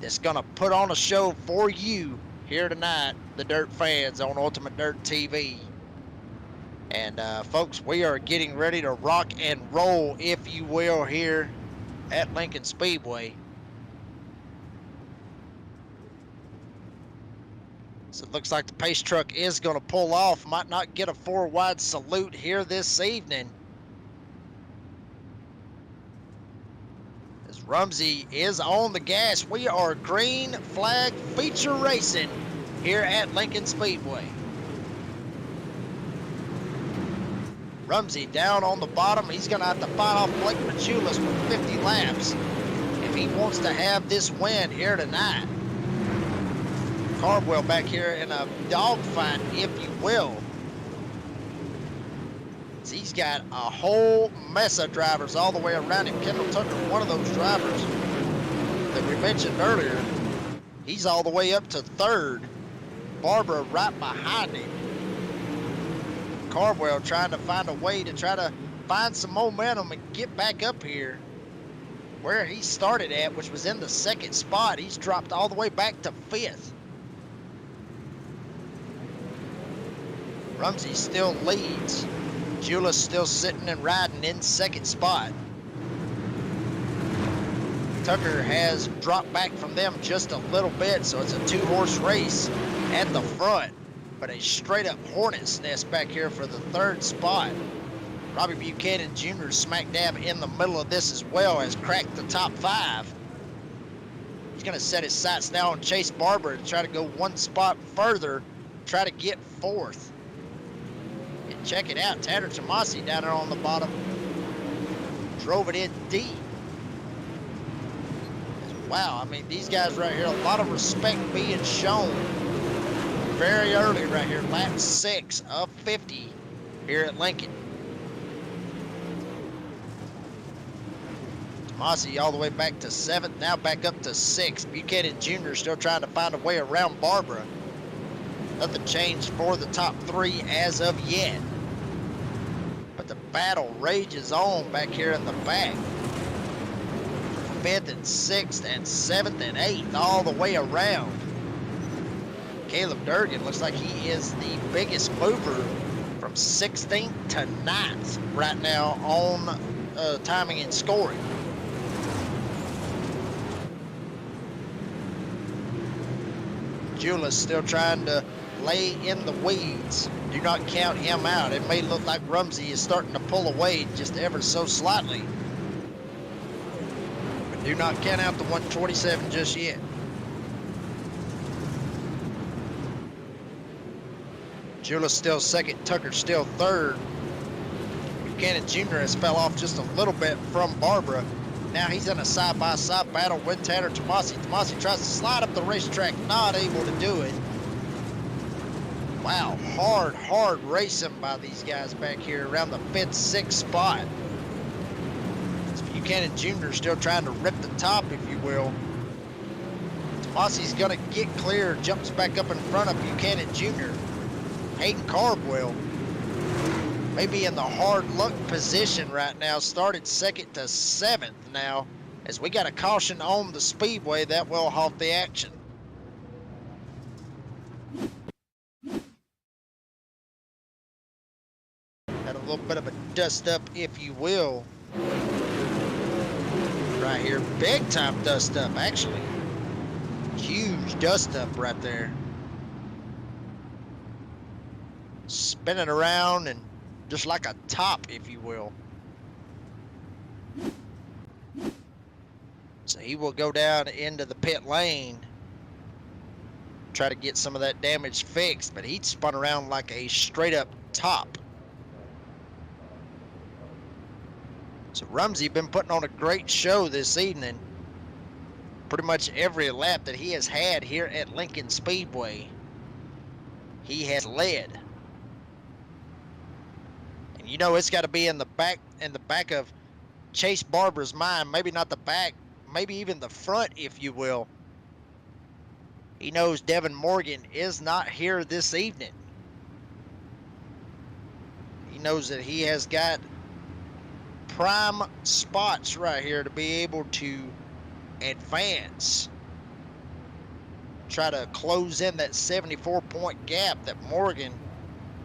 that's going to put on a show for you here tonight, the Dirt fans on Ultimate Dirt TV. And folks, we are getting ready to rock and roll, if you will, here at Lincoln Speedway. So it looks like the pace truck is going to pull off. Might not get a 4-wide salute here this evening, Rumsey is on the gas. We are green flag feature racing here at Lincoln Speedway. Rumsey down on the bottom. He's going to have to fight off Blake Machulis with 50 laps if he wants to have this win here tonight. Cardwell back here in a dogfight, if you will. He's got a whole mess of drivers all the way around him. Kendall Tucker, one of those drivers that we mentioned earlier, he's all the way up to 3rd. Barbara right behind him. Cardwell trying to find a way to try to find some momentum and get back up here where he started at, which was in the 2nd spot. He's dropped all the way back to 5th. Rumsey still leads. Julis still sitting and riding in 2nd spot. Tucker has dropped back from them just a little bit, so it's a 2-horse race at the front, but a straight-up hornet's nest back here for the 3rd spot. Robbie Buchanan Jr. smack dab in the middle of this as well, has cracked the top 5. He's going to set his sights now on Chase Barber to try to go 1 spot further, try to get 4th. And check it out, Tanner Tomasi down there on the bottom drove it in deep. Wow, I mean, these guys right here, a lot of respect being shown very early right here, lap 6 of 50 here at Lincoln. Tomasi all the way back to 7th, now back up to 6th. Buchanan Jr. still trying to find a way around Barbara. Nothing changed for the top 3 as of yet. But the battle rages on back here in the back. 5th and 6th and 7th and 8th all the way around. Caleb Durgan looks like he is the biggest mover from 16th to 9th right now on timing and scoring. Julius still trying to lay in the weeds. Do not count him out. It may look like Rumsey is starting to pull away just ever so slightly. But do not count out the 127 just yet. Julius still second, Tucker still third. Buchanan Jr. has fell off just a little bit from Barbara. Now he's in a side-by-side battle with Tanner Tomasi. Tomasi tries to slide up the racetrack, not able to do it. Wow, hard racing by these guys back here around the 5th, 6th spot. It's Buchanan Jr. still trying to rip the top, if you will. Tomasi's gonna get clear, jumps back up in front of Buchanan Jr. Hayden Carbwell maybe in the hard luck position right now, started 2nd to 7th now, as we got a caution on the speedway that will halt the action. Had a little bit of a dust up, if you will, right here. Big time dust up, actually. Huge dust up right there. Spinning around and just like a top, if you will. So he will go down into the pit lane, try to get some of that damage fixed, but he spun around like a straight up top. So Rumsey been putting on a great show this evening. Pretty much every lap that he has had here at Lincoln Speedway, he has led. And you know it's got to be in the back of Chase Barber's mind, maybe not the back, maybe even the front, if you will. He knows Devin Morgan is not here this evening. He knows that he has got prime spots right here to be able to advance, try to close in that 74-point gap that Morgan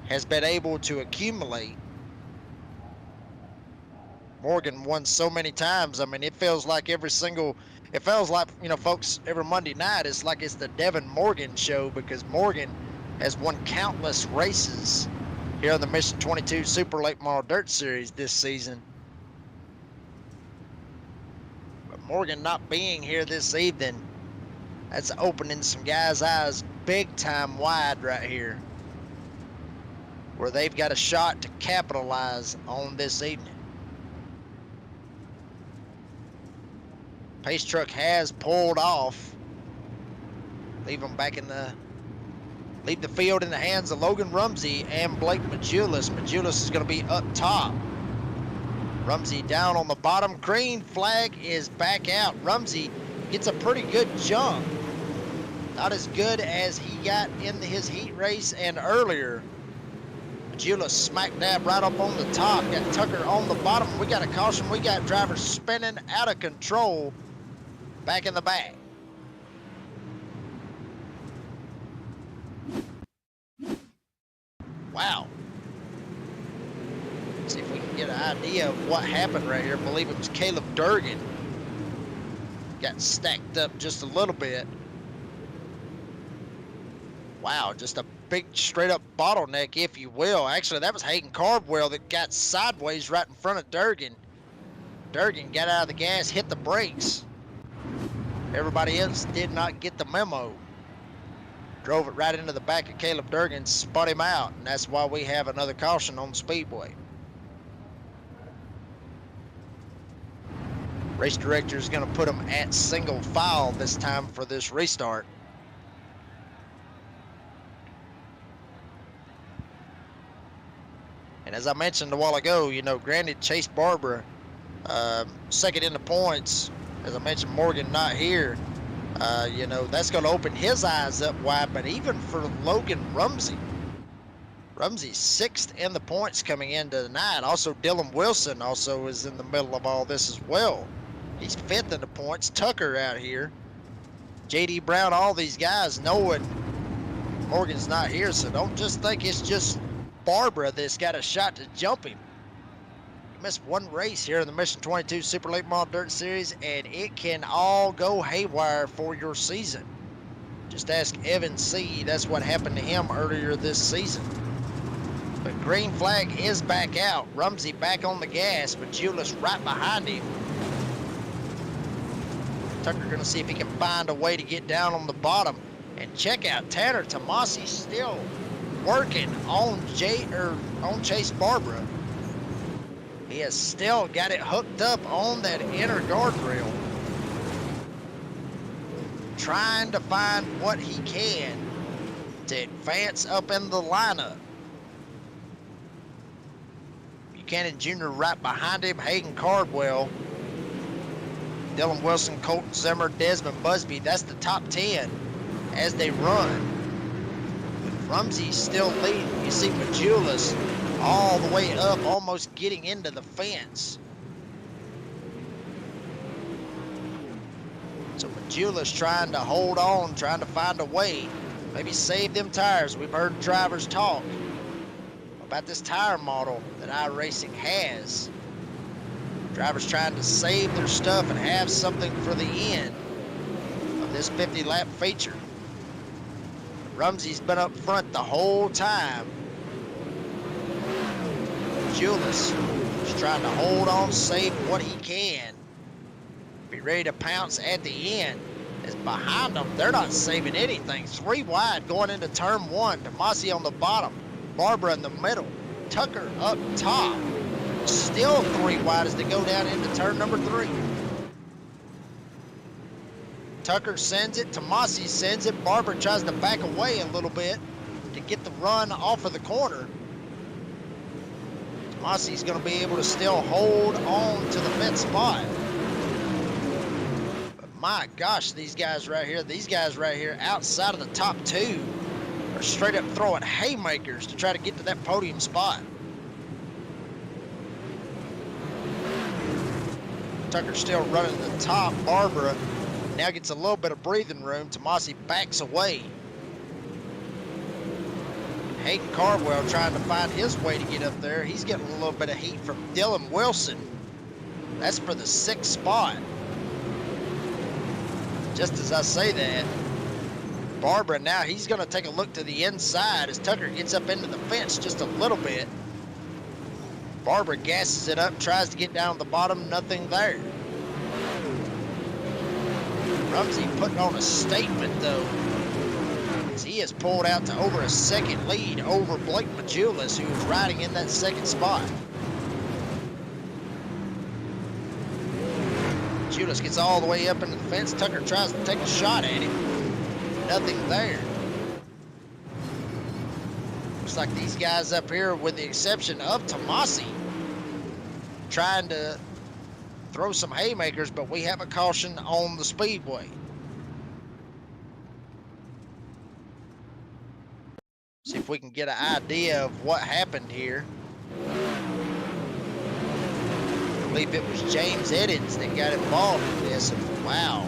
has been able to accumulate. Morgan won so many times. I mean, it feels like you know, folks, every Monday night, it's like it's the Devin Morgan show, because Morgan has won countless races here on the Mission 22 Super Late Model Dirt Series this season. But Morgan not being here this evening, that's opening some guys' eyes big time wide right here, where they've got a shot to capitalize on this evening. Pace truck has pulled off. Leave the field in the hands of Logan Rumsey and Blake Majulis. Majulis is going to be up top. Rumsey down on the bottom. Green flag is back out. Rumsey gets a pretty good jump. Not as good as he got in his heat race and earlier. Majulis smack dab right up on the top. Got Tucker on the bottom. We got a caution. We got drivers spinning out of control back in the back. Wow. Let's see if we can get an idea of what happened right here. I believe it was Caleb Durgan. Got stacked up just a little bit. Wow, just a big straight up bottleneck, if you will. Actually, that was Hayden Carbwell that got sideways right in front of Durgan. Durgan got out of the gas, hit the brakes. Everybody else did not get the memo. Drove it right into the back of Caleb Durgan, spun him out, and that's why we have another caution on the speedway. Race director is going to put them at single file this time for this restart. And as I mentioned a while ago, you know, granted Chase Barber second in the points. As I mentioned, Morgan not here. You know, that's going to open his eyes up wide. But even for Logan Rumsey, Rumsey's 6th in the points coming into the night. Also, Dylan Wilson also is in the middle of all this as well. He's 5th in the points. Tucker out here. J.D. Brown, all these guys knowing Morgan's not here, so don't just think it's just Barbara that's got a shot to jump him. You missed one race here in the Mission 22 Super Late Model Dirt Series, and it can all go haywire for your season. Just ask Evan C. That's what happened to him earlier this season. But green flag is back out. Rumsey back on the gas, but Julius right behind him. Tucker gonna see if he can find a way to get down on the bottom. And check out Tanner Tomasi still working on Chase Barbara. He has still got it hooked up on that inner guardrail, trying to find what he can to advance up in the lineup. Buchanan Jr. right behind him, Hayden Cardwell, Dylan Wilson, Colton Zimmer, Desmond Busby. That's the top 10 as they run. But Rumsey's still leading. You see Majulis all the way up, almost getting into the fence. So Majulis trying to hold on, trying to find a way, maybe save them tires. We've heard drivers talk about this tire model that iRacing has. Drivers trying to save their stuff and have something for the end of this 50-lap feature. Rumsey's been up front the whole time. Julius is trying to hold on, save what he can. Be ready to pounce at the end. As behind them, they're not saving anything. 3 wide going into turn 1. Tomasi on the bottom. Barbara in the middle. Tucker up top. Still 3 wide as they go down into turn number 3. Tucker sends it. Tomasi sends it. Barbara tries to back away a little bit to get the run off of the corner. Tomasi's going to be able to still hold on to the fifth spot. But my gosh, these guys right here outside of the top 2 are straight up throwing haymakers to try to get to that podium spot. Tucker still running the top. Barbara now gets a little bit of breathing room. Tomasi backs away. Hayden Cardwell trying to find his way to get up there. He's getting a little bit of heat from Dylan Wilson. That's for the 6th spot. Just as I say that, Barbara now, he's going to take a look to the inside as Tucker gets up into the fence just a little bit. Barbara gasses it up, tries to get down at the bottom, nothing there. Rumsey putting on a statement though, as he has pulled out to over a 2nd lead over Blake Majulis, who was riding in that 2nd spot. Majulis gets all the way up into the fence. Tucker tries to take a shot at him. Nothing there. Looks like these guys up here, with the exception of Tomasi, trying to throw some haymakers, but we have a caution on the speedway. See if we can get an idea of what happened here. I believe it was James Eddins that got involved in this. Wow.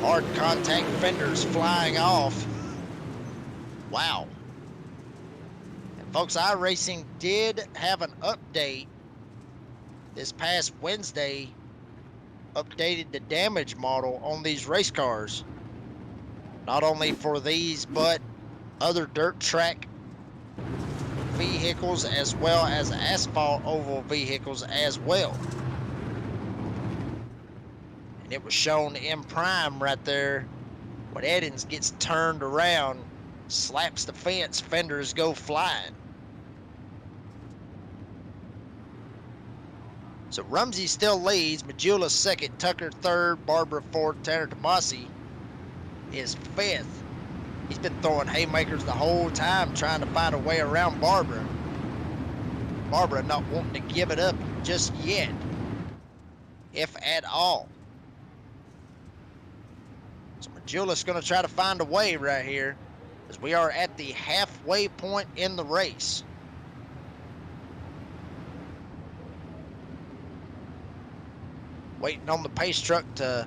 Hard contact fenders flying off. Wow. And folks, iRacing did have an update this past Wednesday, updated the damage model on these race cars. Not only for these, but other dirt track vehicles as well as asphalt oval vehicles as well. And it was shown in prime right there when Eddins gets turned around, slaps the fence, fenders go flying. So Rumsey still leads, Majulis 2nd, Tucker 3rd, Barbara 4th, Tanner Tomasi is 5th. He's been throwing haymakers the whole time, trying to find a way around Barbara. Barbara not wanting to give it up just yet, if at all. So Majulis going to try to find a way right here, as we are at the halfway point in the race. Waiting on the pace truck to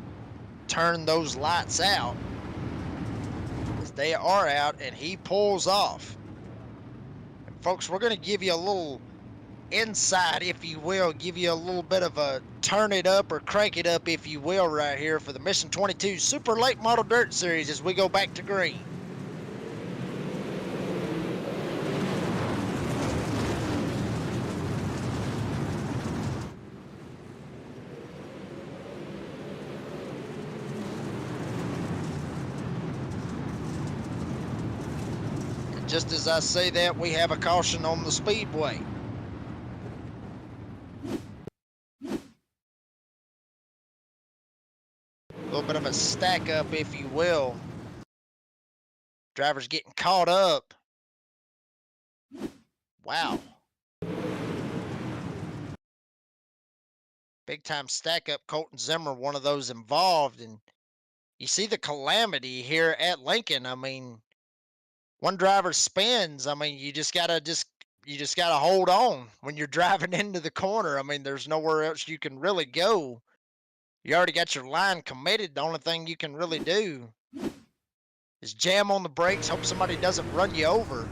turn those lights out. as they are out, and he pulls off. And folks, we're going to give you a little insight, if you will, give you a little bit of a turn it up or crank it up, if you will, right here for the Mission 22 Super Late Model Dirt Series as we go back to green. And just as I say that, we have a caution on the speedway. A little bit of a stack up, if you will. Drivers getting caught up. Wow. Big time stack up. Colton Zimmer, one of those involved. And you see the calamity here at Lincoln. I mean, one driver spins. I mean, you just gotta hold on when you're driving into the corner. I mean, there's nowhere else you can really go. You already got your line committed. The only thing you can really do is jam on the brakes, hope somebody doesn't run you over.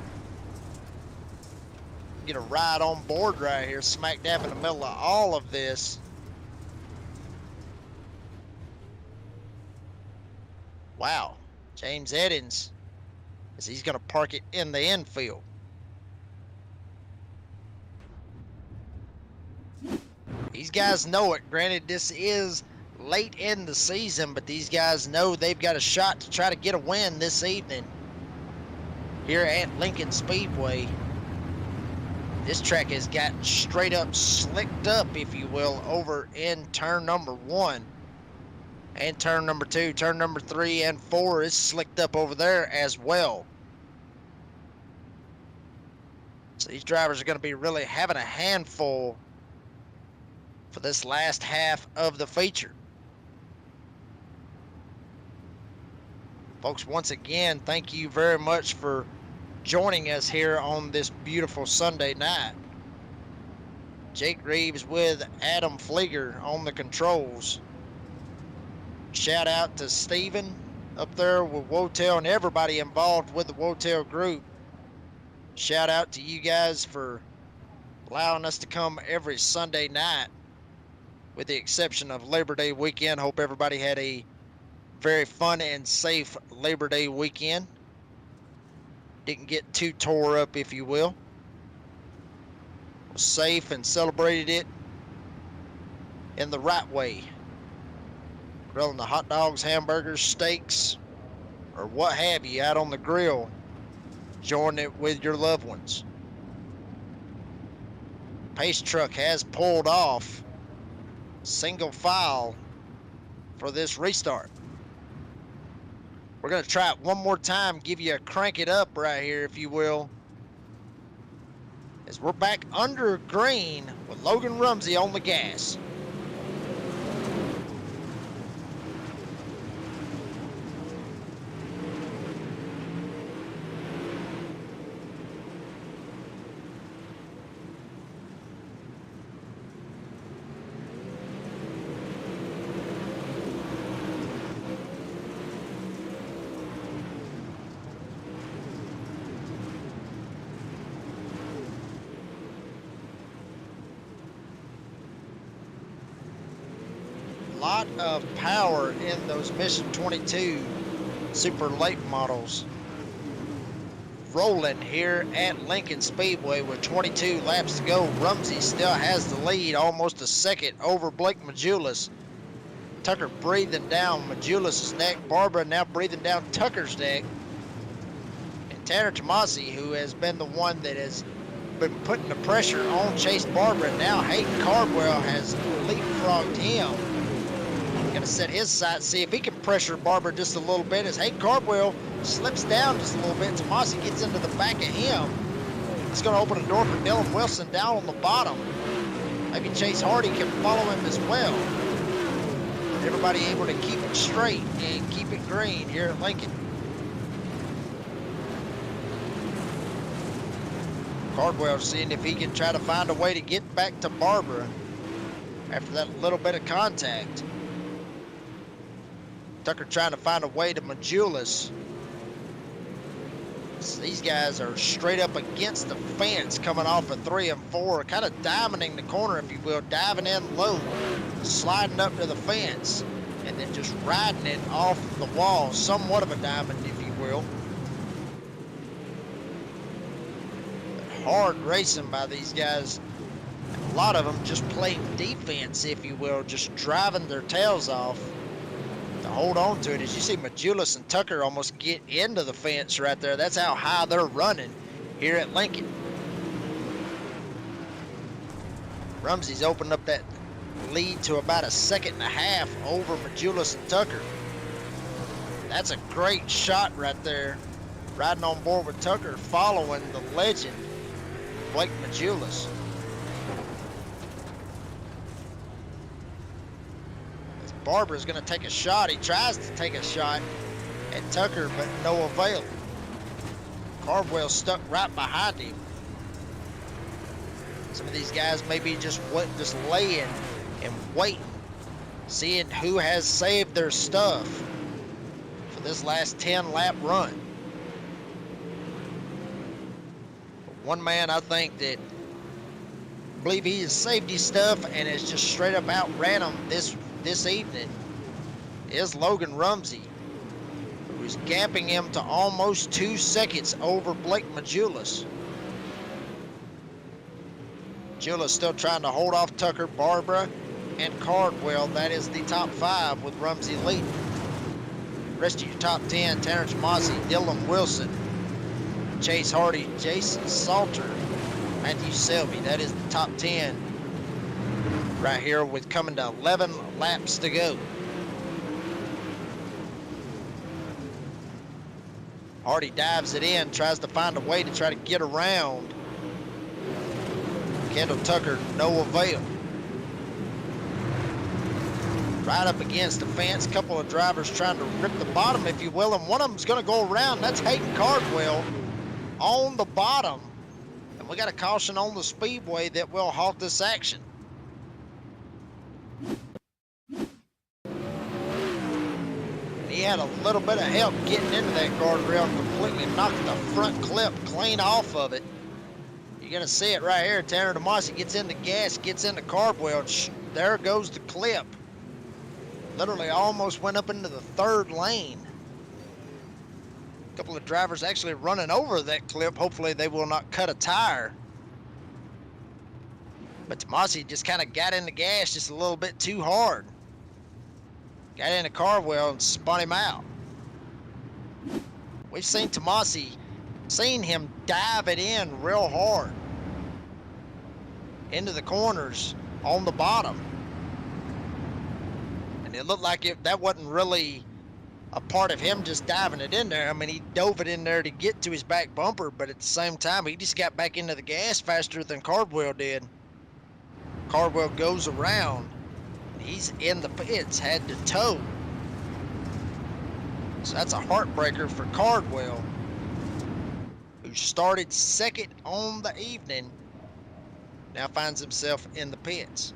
Get a ride on board right here, smack dab in the middle of all of this. Wow, James Eddins, as he's going to park it in the infield. These guys know it. Granted, this is late in the season, but these guys know they've got a shot to try to get a win this evening here at Lincoln Speedway. This track has gotten straight up slicked up, if you will, over in turn number 1 and turn number 2. Turn number 3 and 4 is slicked up over there as well. So these drivers are going to be really having a handful for this last half of the feature. Folks, once again, thank you very much for joining us here on this beautiful Sunday night. Jake Reeves with Adam Flieger on the controls. Shout out to Steven up there with WOTEL and everybody involved with the WOTEL group. Shout out to you guys for allowing us to come every Sunday night, with the exception of Labor Day weekend. Hope everybody had a very fun and safe Labor Day weekend. Didn't get too tore up, if you will. Was safe and celebrated it in the right way. Grilling the hot dogs, hamburgers, steaks, or what have you out on the grill. Enjoying it with your loved ones. Pace truck has pulled off single file for this restart. We're going to try it one more time, give you a crank it up right here, if you will, as we're back under green with Logan Rumsey on the gas. Lot of power in those Mission 22 super late models. Rolling here at Lincoln Speedway with 22 laps to go. Rumsey still has the lead, almost a second over Blake Majulis. Tucker breathing down Majulis' neck. Barbara now breathing down Tucker's neck. And Tanner Tomasi, who has been the one that has been putting the pressure on Chase Barbara. Now Hayden Cardwell has leapfrogged him. Going to set his sights, see if he can pressure Barber just a little bit as Hayden Cardwell slips down just a little bit. Tomasi gets into the back of him. It's going to open a door for Dylan Wilson down on the bottom. Maybe Chase Hardy can follow him as well. Everybody able to keep it straight and keep it green here at Lincoln. Cardwell seeing if he can try to find a way to get back to Barbara after that little bit of contact. Tucker trying to find a way to Majulis. So these guys are straight up against the fence coming off of 3 and 4, kind of diamonding the corner, if you will, diving in low, sliding up to the fence, and then just riding it off the wall, somewhat of a diamond, if you will. Hard racing by these guys. A lot of them just playing defense, if you will, just driving their tails off to hold on to it. As you see, Majulis and Tucker almost get into the fence right there. That's how high they're running here at Lincoln. Rumsey's opened up that lead to about 1.5 seconds over Majulis and Tucker. That's a great shot right there, riding on board with Tucker, following the legend, Blake Majulis. Barbara's going to take a shot. He tries to take a shot at Tucker, but no avail. Cardwell stuck right behind him. Some of these guys may be just laying and waiting, seeing who has saved their stuff for this last 10-lap run. One man, I think that believe he has saved his stuff and has just straight up outran him this evening is Logan Rumsey, who is gapping him to almost 2 seconds over Blake Majulis. Majulis still trying to hold off Tucker, Barbara, and Cardwell. That is the top 5 with Rumsey leading. Rest of your top 10, Terrence Mossey, Dylan Wilson, Chase Hardy, Jason Salter, Matthew Selby. That is the top 10 right here, with coming to 11 laps to go. Hardy dives it in, tries to find a way to try to get around Kendall Tucker, no avail. Right up against the fence, couple of drivers trying to rip the bottom, if you will, and one of them's going to go around. That's Hayden Cardwell on the bottom, and we got a caution on the speedway that will halt this action. He had a little bit of help getting into that guardrail and completely knocked the front clip clean off of it. You're going to see it right here. Tanner DeMasi gets in the gas, gets into Cardwell. There goes the clip. Literally almost went up into the 3rd lane. A couple of drivers actually running over that clip. Hopefully they will not cut a tire. But Tomasi just kind of got in the gas just a little bit too hard. Got into Cardwell and spun him out. We've seen Tomasi, seen him dive it in real hard into the corners on the bottom. And it looked like that wasn't really a part of him just diving it in there. I mean, he dove it in there to get to his back bumper, but at the same time, he just got back into the gas faster than Cardwell did. Cardwell goes around. He's in the pits, head to toe. So that's a heartbreaker for Cardwell, who started 2nd on the evening, now finds himself in the pits.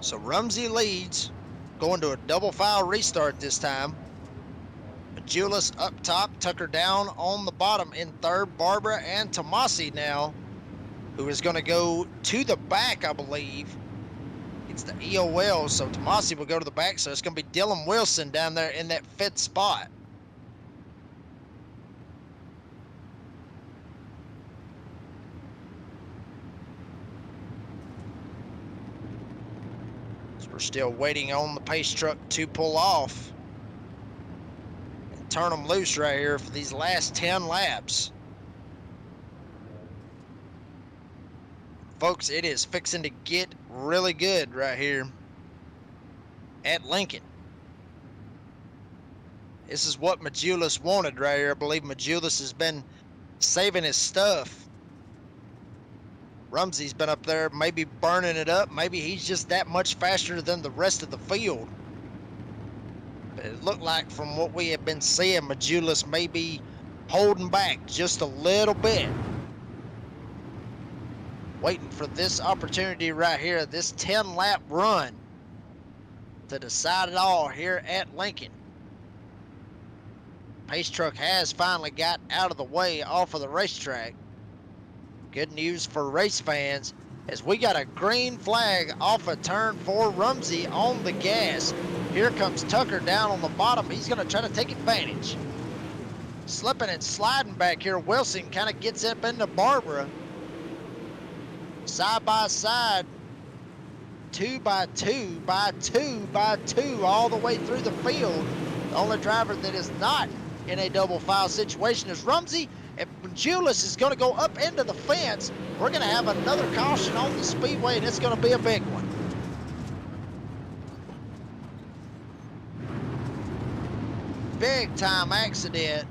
So Rumsey leads, going to a double file restart this time. Majulis up top, Tucker down on the bottom in 3rd, Barbara and Tomasi now, who is going to go to the back, I believe. It's the EOL, so Tomasi will go to the back, so it's going to be Dylan Wilson down there in that 5th spot. So we're still waiting on the pace truck to pull off and turn them loose right here for these last 10 laps. Folks, it is fixing to get really good right here at Lincoln. This is what Majulis wanted right here. I believe Majulis has been saving his stuff. Rumsey's been up there maybe burning it up. Maybe he's just that much faster than the rest of the field. But it looked like from what we have been seeing, Majulis may be holding back just a little bit. Waiting for this opportunity right here, this 10-lap run to decide it all here at Lincoln. Pace truck has finally got out of the way off of the racetrack. Good news for race fans, as we got a green flag off of turn 4. Rumsey on the gas. Here comes Tucker down on the bottom. He's going to try to take advantage. Slipping and sliding back here. Wilson kind of gets up into Barbara. Side by side. 2 by 2 by 2 by 2 all the way through the field. The only driver that is not in a double file situation is Rumsey. If Julius is going to go up into the fence, we're going to have another caution on the speedway, and it's going to be a big one. Big time accident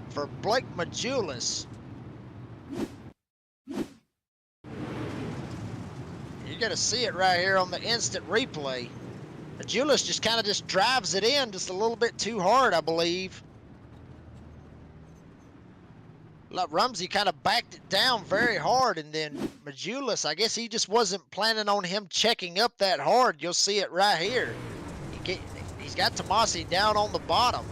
for Blake Majulis. You're going to see it right here on the instant replay. Majulis just kind of drives it in just a little bit too hard, I believe. Rumsey kind of backed it down very hard, and then Majulis, I guess he just wasn't planning on him checking up that hard. You'll see it right here. He's got Tomasi down on the bottom.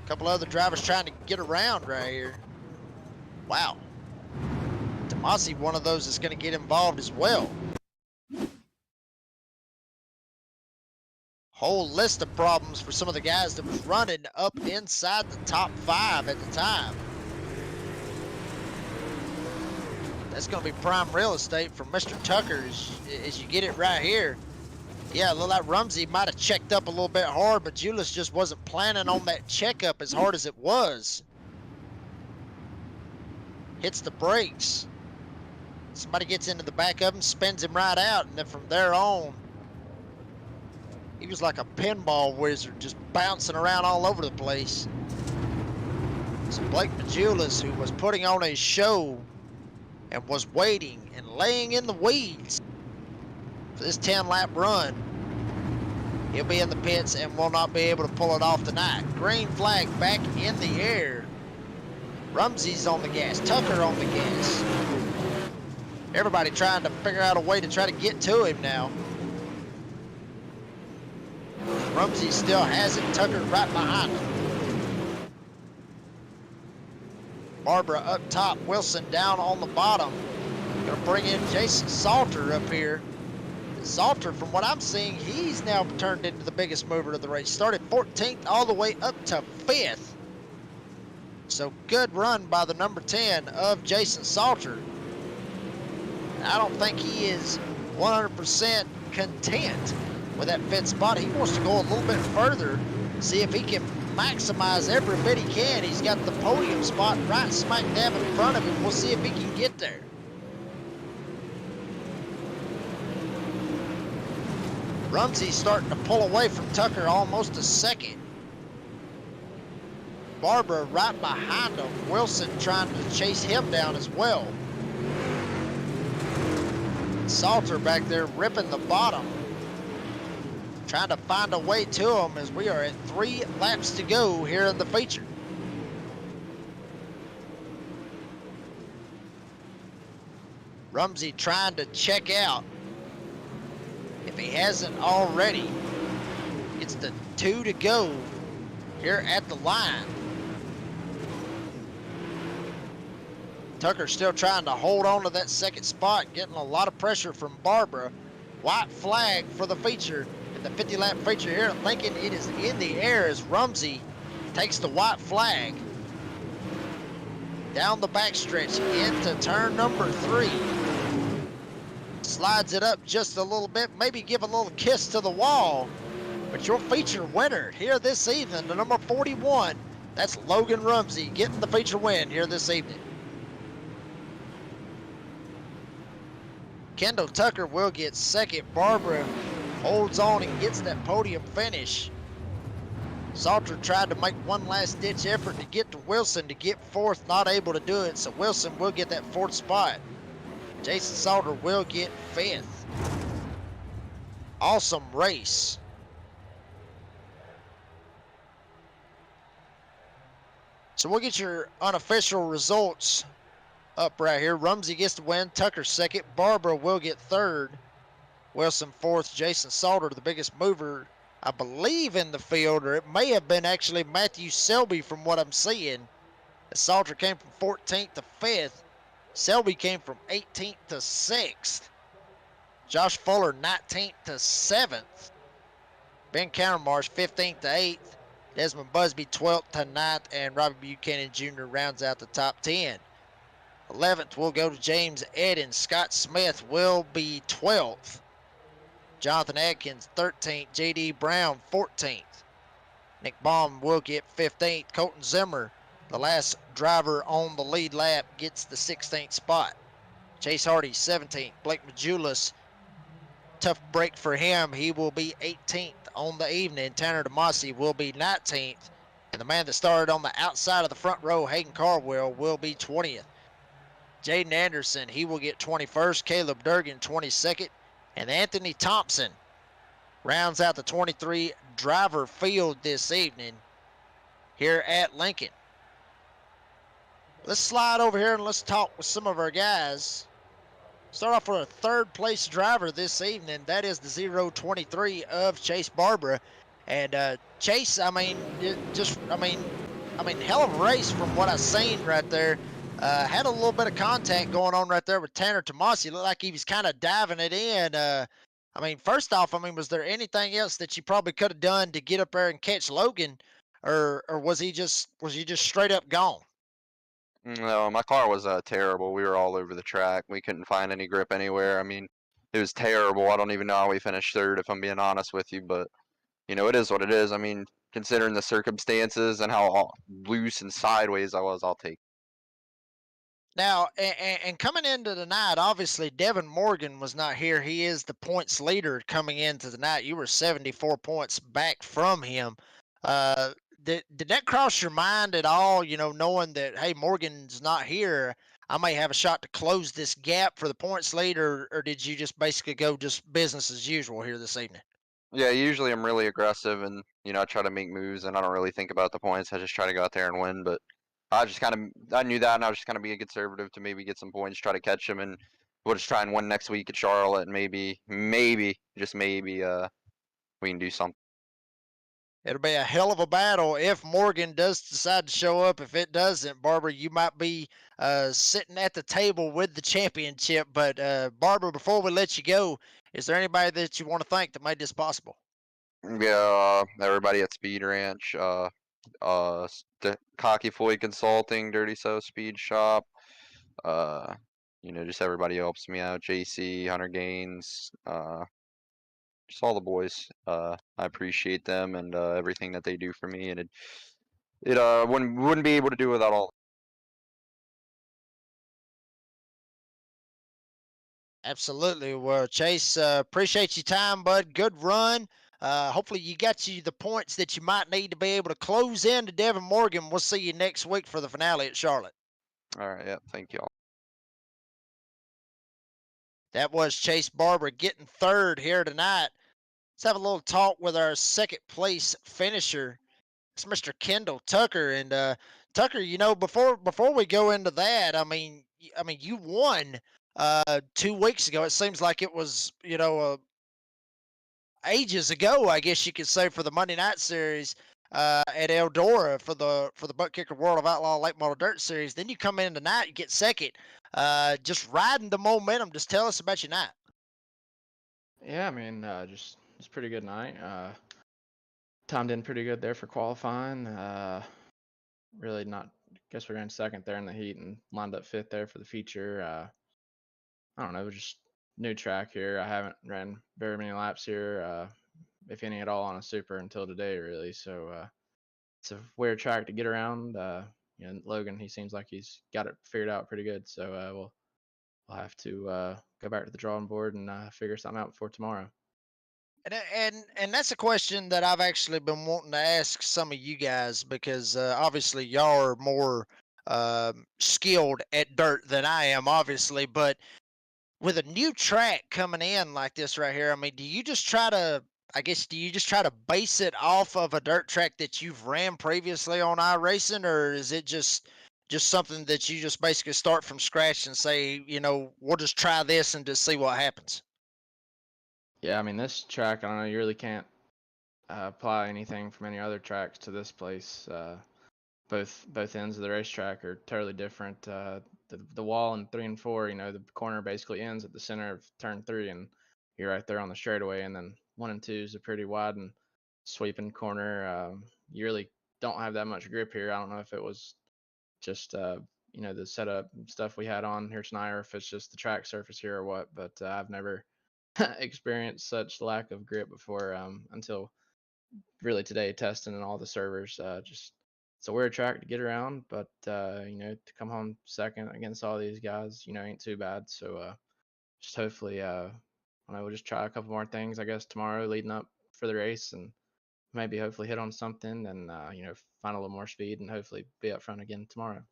A couple other drivers trying to get around right here. Wow. Tomasi, one of those that's going to get involved as well. Whole list of problems for some of the guys that was running up inside the top 5 at the time. That's going to be prime real estate for Mr. Tucker as you get it right here. Yeah, a little like Rumsey might have checked up a little bit hard, but Julius just wasn't planning on that checkup as hard as it was. Hits the brakes. Somebody gets into the back of him, spins him right out, and then from there on, he was like a pinball wizard, just bouncing around all over the place. So Blake Majulis, who was putting on a show and was waiting and laying in the weeds for this 10-lap run, he'll be in the pits and will not be able to pull it off tonight. Green flag back in the air. Rumsey's on the gas, Tucker on the gas. Everybody trying to figure out a way to try to get to him now. Rumsey still has it, Tucker right behind him. Barbara up top, Wilson down on the bottom. Gonna bring in Jason Salter up here. Salter, from what I'm seeing, he's now turned into the biggest mover of the race. Started 14th all the way up to 5th. So good run by the number 10 of Jason Salter. I don't think he is 100% content with that 5th spot. He wants to go a little bit further, see if he can maximize every bit he can. He's got the podium spot right smack dab in front of him. We'll see if he can get there. Rumsey's starting to pull away from Tucker almost a second. Barbara right behind him. Wilson trying to chase him down as well. Salter back there ripping the bottom. Trying to find a way to him as we are at 3 laps to go here in the feature. Rumsey trying to check out. If he hasn't already, it's the 2 to go here at the line. Tucker still trying to hold on to that 2nd spot, getting a lot of pressure from Barbara. White flag for the feature. In the 50-lap feature here at Lincoln, it is in the air as Rumsey takes the white flag. Down the backstretch into turn number 3. Slides it up just a little bit, maybe give a little kiss to the wall. But your feature winner here this evening, the number 41, that's Logan Rumsey getting the feature win here this evening. Kendall Tucker will get 2nd. Barbara holds on and gets that podium finish. Salter tried to make one last ditch effort to get to Wilson to get 4th, not able to do it, so Wilson will get that 4th spot. Jason Salter will get 5th. Awesome race. So we'll get your unofficial results up right here. Rumsey gets the win, Tucker 2nd, Barbara will get 3rd, Wilson 4th, Jason Salter, the biggest mover I believe, in the field, or it may have been actually Matthew Selby from what I'm seeing. Salter came from 14th to 5th. Selby came from 18th to 6th. Josh Fuller 19th to 7th. Ben Countermarsh 15th to 8th. Desmond Busby 12th to 9th. And Robbie Buchanan Jr. rounds out the top 10. 11th will go to James Eden. Scott Smith will be 12th. Jonathan Atkins 13th. J.D. Brown 14th. Nick Baum will get 15th. Colton Zimmer, the last driver on the lead lap, gets the 16th spot. Chase Hardy 17th. Blake Majulis, tough break for him. He will be 18th on the evening. Tanner DeMasi will be 19th. And the man that started on the outside of the front row, Hayden Carwell, will be 20th. Jaden Anderson, he will get 21st. Caleb Durgan, 22nd. And Anthony Thompson rounds out the 23 driver field this evening here at Lincoln. Let's slide over here and let's talk with some of our guys. Start off with a third place driver this evening. That is the 023 of Chase Barbara. And Chase, hell of a race from what I've seen right there. Had a little bit of contact going on right there with Tanner Tomasi. Looked like he was kind of diving it in. First off, was there anything else that you probably could have done to get up there and catch Logan, or was he just straight up gone? No, my car was terrible. We were all over the track. We couldn't find any grip anywhere. It was terrible. I don't even know how we finished third, if I'm being honest with you. But it is what it is. Considering the circumstances and how loose and sideways I was, I'll take. Now, and coming into the night, obviously Devin Morgan was not here. He is the points leader coming into the night. You were 74 points back from him. Did that cross your mind at all, knowing that, hey, Morgan's not here, I may have a shot to close this gap for the points lead, or did you just basically go just business as usual here this evening? Yeah, usually I'm really aggressive and, I try to make moves and I don't really think about the points. I just try to go out there and win. But I knew that, and I was just kind of being conservative to maybe get some points, try to catch them, and we'll just try and win next week at Charlotte, and maybe, just maybe, we can do something. It'll be a hell of a battle if Morgan does decide to show up. If it doesn't, Barbara, you might be sitting at the table with the championship. But Barbara, before we let you go, is there anybody that you want to thank that made this possible? Yeah, everybody at Speed Ranch, Cocky Floyd Consulting, Dirty So Speed Shop, just everybody helps me out. JC, Hunter Gaines, just all the boys. I appreciate them and everything that they do for me, and it wouldn't be able to do without all. Absolutely. Well, Chase, appreciate your time, bud. Good run. Hopefully you got you the points that you might need to be able to close in to Devin Morgan. We'll see you next week for the finale at Charlotte. All right, yeah, thank you all. That was Chase Barber getting third here tonight. Let's have a little talk with our second place finisher. It's Mr. Kendall Tucker. And Tucker, before we go into that, you won 2 weeks ago. It seems like it was, ages ago, I guess you could say, for the Monday Night Series at Eldora for the Butt Kicker World of Outlaw Late Model Dirt Series. Then you come in tonight, you get second. Just riding the momentum. Just tell us about your night. Yeah, just it's a pretty good night. Timed in pretty good there for qualifying. Really not. Guess we ran second there in the heat and lined up fifth there for the feature. I don't know, just new track here. I haven't ran very many laps here, if any at all, on a super until today, really. So it's a weird track to get around. Logan, he seems like he's got it figured out pretty good. So we'll have to go back to the drawing board and figure something out before tomorrow. And that's a question that I've actually been wanting to ask some of you guys, because obviously y'all are more skilled at dirt than I am, obviously. But with a new track coming in like this right here, do you just try to base it off of a dirt track that you've ran previously on iRacing, or is it just something that you just basically start from scratch and say, we'll just try this and just see what happens? Yeah, this track, I don't know, you really can't apply anything from any other tracks to this place. Both ends of the racetrack are totally different. The wall in 3 and 4, the corner basically ends at the center of turn 3, and you're right there on the straightaway. And then 1 and 2 is a pretty wide and sweeping corner. You really don't have that much grip here. I don't know if it was just the setup stuff we had on here tonight, or if it's just the track surface here or what. But I've never experienced such lack of grip before until really today testing and all the servers. Just it's a weird track to get around, but to come home second against all these guys, ain't too bad. So just hopefully, we'll just try a couple more things, I guess, tomorrow leading up for the race, and maybe hopefully hit on something and find a little more speed and hopefully be up front again tomorrow.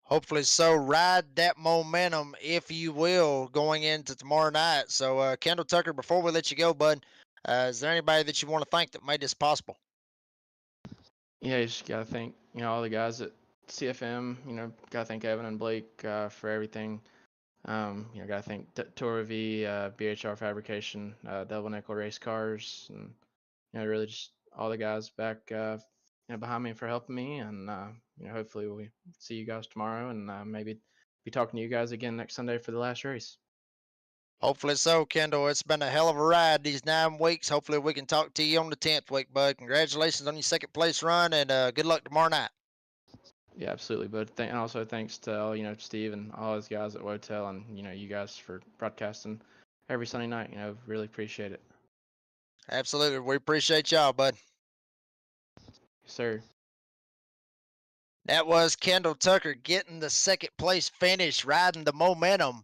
Hopefully so. Ride that momentum, if you will, going into tomorrow night. So, Kendall Tucker, before we let you go, bud, is there anybody that you want to thank that made this possible? Yeah, you just gotta thank all the guys at CFM. Gotta thank Evan and Blake for everything. Gotta thank Tora V, BHR Fabrication, Double Nickel Race Cars, and really just all the guys back behind me for helping me. And hopefully we see you guys tomorrow, and maybe be talking to you guys again next Sunday for the last race. Hopefully so, Kendall. It's been a hell of a ride these 9 weeks. Hopefully we can talk to you on the 10th week, bud. Congratulations on your second place run, and good luck tomorrow night. Yeah, absolutely. But and also thanks to Steve and all those guys at WOTEL, and you guys for broadcasting every Sunday night. Really appreciate it. Absolutely. We appreciate y'all, bud. Yes, sir. That was Kendall Tucker getting the second place finish, riding the momentum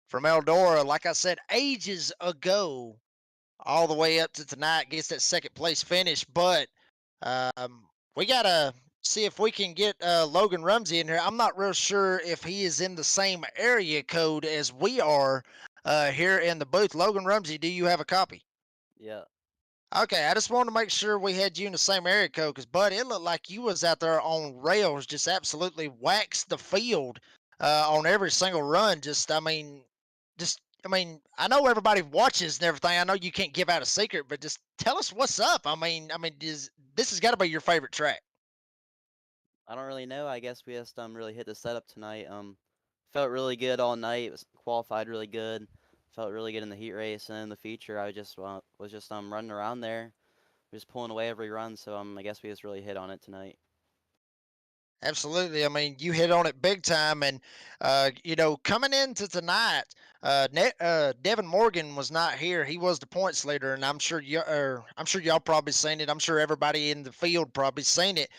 from Eldora. Like I said, ages ago, all the way up to tonight, gets that second place finish. But we got to see if we can get Logan Rumsey in here. I'm not real sure if he is in the same area code as we are here in the booth. Logan Rumsey, do you have a copy? Yeah. Okay, I just wanted to make sure we had you in the same area code, because, bud, it looked like you was out there on rails, just absolutely waxed the field on every single run. I know everybody watches and everything. I know you can't give out a secret, but just tell us what's up. This has got to be your favorite track. I don't really know. I guess we just really hit the setup tonight. Felt really good all night. Was qualified really good. Felt really good in the heat race and in the feature. I just was just running around there, just pulling away every run. So I guess we just really hit on it tonight. Absolutely. I mean, you hit on it big time, and coming into tonight, Devin Morgan was not here. He was the points leader, and I'm sure y'all probably seen it. I'm sure everybody in the field probably seen it.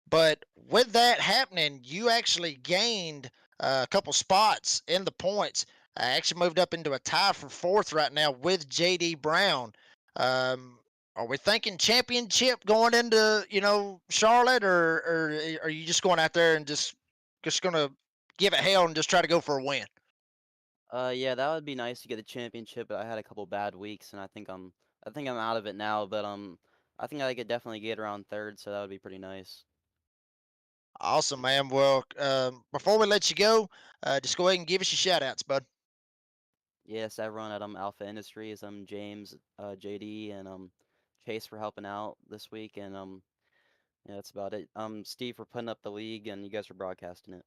But with that happening, you actually gained a couple spots in the points. I actually moved up into a tie for 4th right now with JD Brown. Are we thinking championship going into Charlotte, or are you just going out there and just going to give it hell and just try to go for a win? Yeah, that would be nice to get the championship. But I had a couple bad weeks, and I think I'm out of it now. But I think I could definitely get around 3rd, so that would be pretty nice. Awesome, man. Well, before we let you go, just go ahead and give us your shout outs, bud. Yes, everyone at Alpha Industries, James, JD, and Chase for helping out this week, and yeah, that's about it. Steve for putting up the league, and you guys for broadcasting it.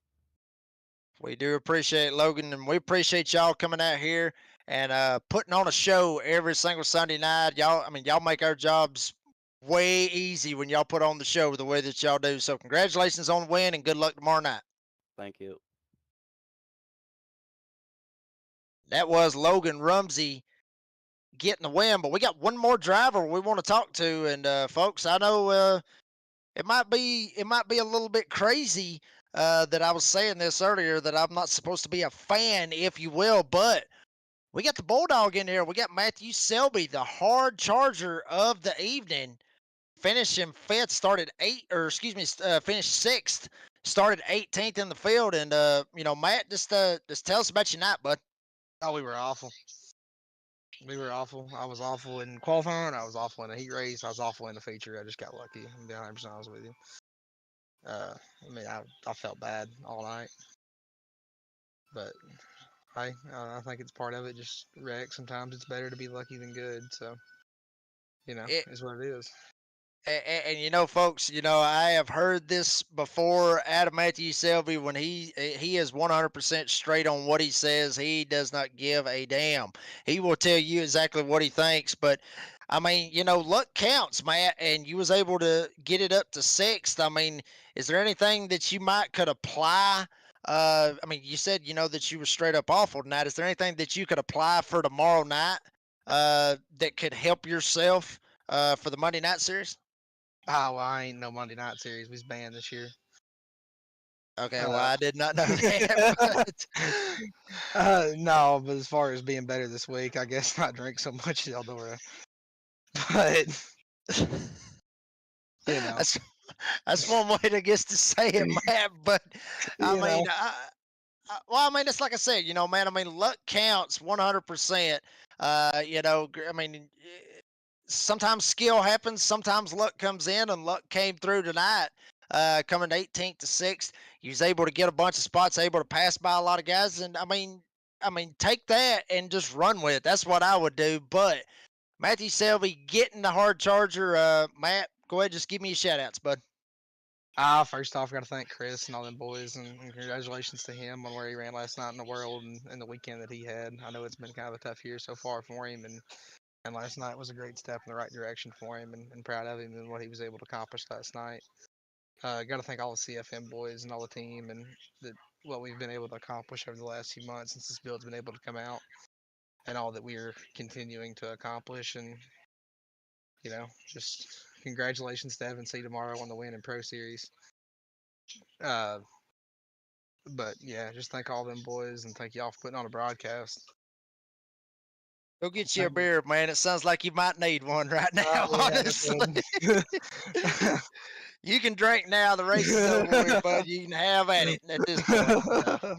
We do appreciate Logan, and we appreciate y'all coming out here and putting on a show every single Sunday night. Y'all make our jobs way easy when y'all put on the show the way that y'all do. So congratulations on the win, and good luck tomorrow night. Thank you. That was Logan Rumsey getting the win, but we got one more driver we want to talk to, and folks, I know it might be a little bit crazy that I was saying this earlier, that I'm not supposed to be a fan, if you will, but we got the Bulldog in here. We got Matthew Selby, the hard charger of the evening, finishing 5th, finished 6th, started 18th in the field, and Matt, just tell us about your night, bud. Oh, we were awful. We were awful. I was awful in qualifying. I was awful in the heat race. I was awful in the feature. I just got lucky. I'm being 100% honest with you. I felt bad all night. But I think it's part of it. Just wreck. Sometimes it's better to be lucky than good. So It, is what it is. and you know, folks, I have heard this before. Adam Matthew Selby, when he is 100% straight on what he says, he does not give a damn. He will tell you exactly what he thinks. But I mean, luck counts, Matt, and you was able to get it up to sixth. I mean, is there anything that you might could apply? I mean, you said that you were straight up awful tonight. Is there anything that you could apply for tomorrow night that could help yourself for the Monday night series? Ah, well, I ain't no Monday night series. We's banned this year. Okay, well, I did not know that, but No, but as far as being better this week, I guess not drink so much Eldora. But that's that's one way to guess to say it, Matt. But I you know, mean, well, I mean, it's like I said, man. I mean, luck counts 100%. I mean, sometimes skill happens, sometimes luck comes in, and luck came through tonight. Coming 18th to 6th, he was able to get a bunch of spots, able to pass by a lot of guys, and I mean, take that and just run with it. That's what I would do. But Matthew Selby getting the hard charger. Matt, go ahead, just give me your shout outs, bud. first off, I got to thank Chris and all them boys, and congratulations to him on where he ran last night in the world and the weekend that he had. I know it's been kind of a tough year so far for him, and last night was a great step in the right direction for him, and proud of him and what he was able to accomplish last night. Got to thank all the CFM boys and all the team and what we've been able to accomplish over the last few months since this build's been able to come out, and all that we are continuing to accomplish. And just congratulations to Evan C tomorrow on the win in Pro Series. But yeah, just thank all them boys and thank y'all for putting on a broadcast. Go get you a beer, man. It sounds like you might need one right now, Yeah, honestly. You can drink now. The race is over with, bud. You can have at it at this point.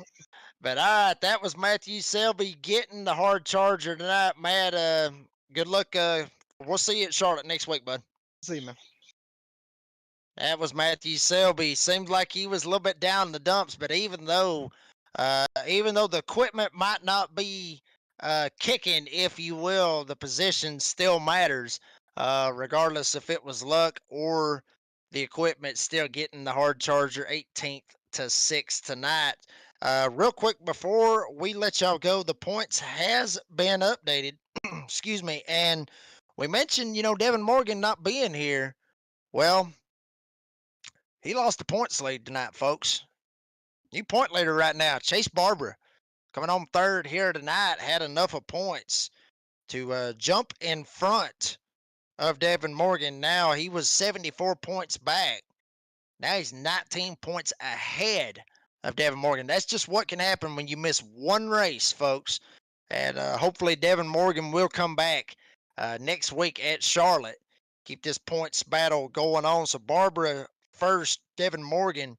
But all right, that was Matthew Selby getting the hard charger tonight. Matt, good luck. We'll see you at Charlotte next week, bud. See you, man. That was Matthew Selby. Seemed like he was a little bit down in the dumps, but even though the equipment might not be kicking, if you will, the position still matters, regardless if it was luck or the equipment still getting the hard charger 18th to 6th tonight. Real quick before we let y'all go, the points has been updated. Excuse me. And we mentioned, Devin Morgan not being here. Well, he lost the points lead tonight, folks. New point leader right now, Chase Barber, coming home third here tonight, had enough of points to jump in front of Devin Morgan. Now he was 74 points back. Now he's 19 points ahead of Devin Morgan. That's just what can happen when you miss one race, folks. And hopefully Devin Morgan will come back next week at Charlotte. Keep this points battle going on. So Barbara first, Devin Morgan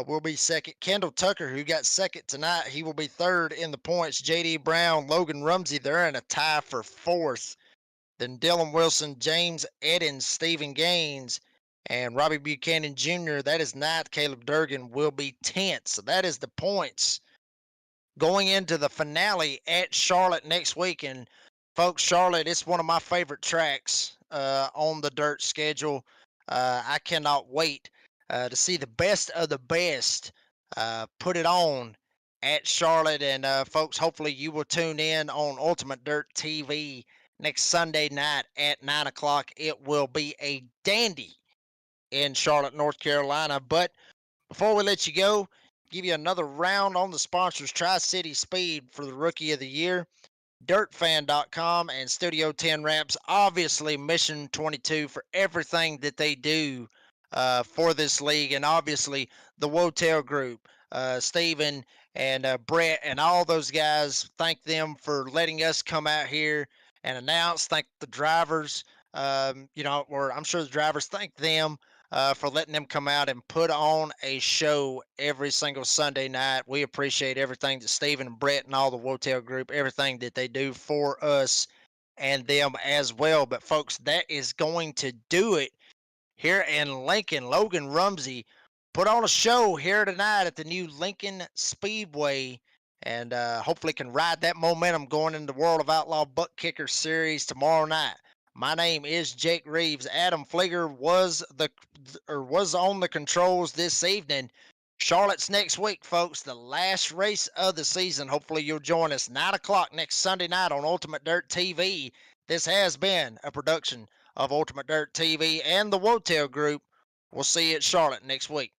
will be second. Kendall Tucker, who got second tonight, he will be third in the points. J.D. Brown, Logan Rumsey, they're in a tie for fourth. Then Dylan Wilson, James Eddins, Stephen Gaines, and Robbie Buchanan Jr., that is ninth. Caleb Durgan will be 10th. So that is the points going into the finale at Charlotte next week. And folks, Charlotte, it's one of my favorite tracks on the dirt schedule. I cannot wait to see the best of the best put it on at Charlotte. And folks, hopefully you will tune in on Ultimate Dirt TV next Sunday night at 9 o'clock. It will be a dandy in Charlotte, North Carolina. But before we let you go, give you another round on the sponsors. Tri-City Speed for the Rookie of the Year, DirtFan.com, and Studio 10 Ramps. Obviously, Mission 22 for everything that they do for this league, and obviously the WOTEL Group, Steven and Brett and all those guys. Thank them for letting us come out here and announce. Thank the drivers. Or I'm sure the drivers thank them for letting them come out and put on a show every single Sunday night. We appreciate everything that Steven and Brett and all the WOTEL Group, everything that they do for us and them as well. But folks, that is going to do it here in Lincoln. Logan Rumsey put on a show here tonight at the new Lincoln Speedway, and hopefully can ride that momentum going into the World of Outlaw Butt Kicker Series tomorrow night. My name is Jake Reeves. Adam Flieger was on the controls this evening. Charlotte's next week, folks. The last race of the season. Hopefully you'll join us 9 o'clock next Sunday night on Ultimate Dirt TV. This has been a production of Ultimate Dirt TV and the WOTEL Group. We'll see you at Charlotte next week.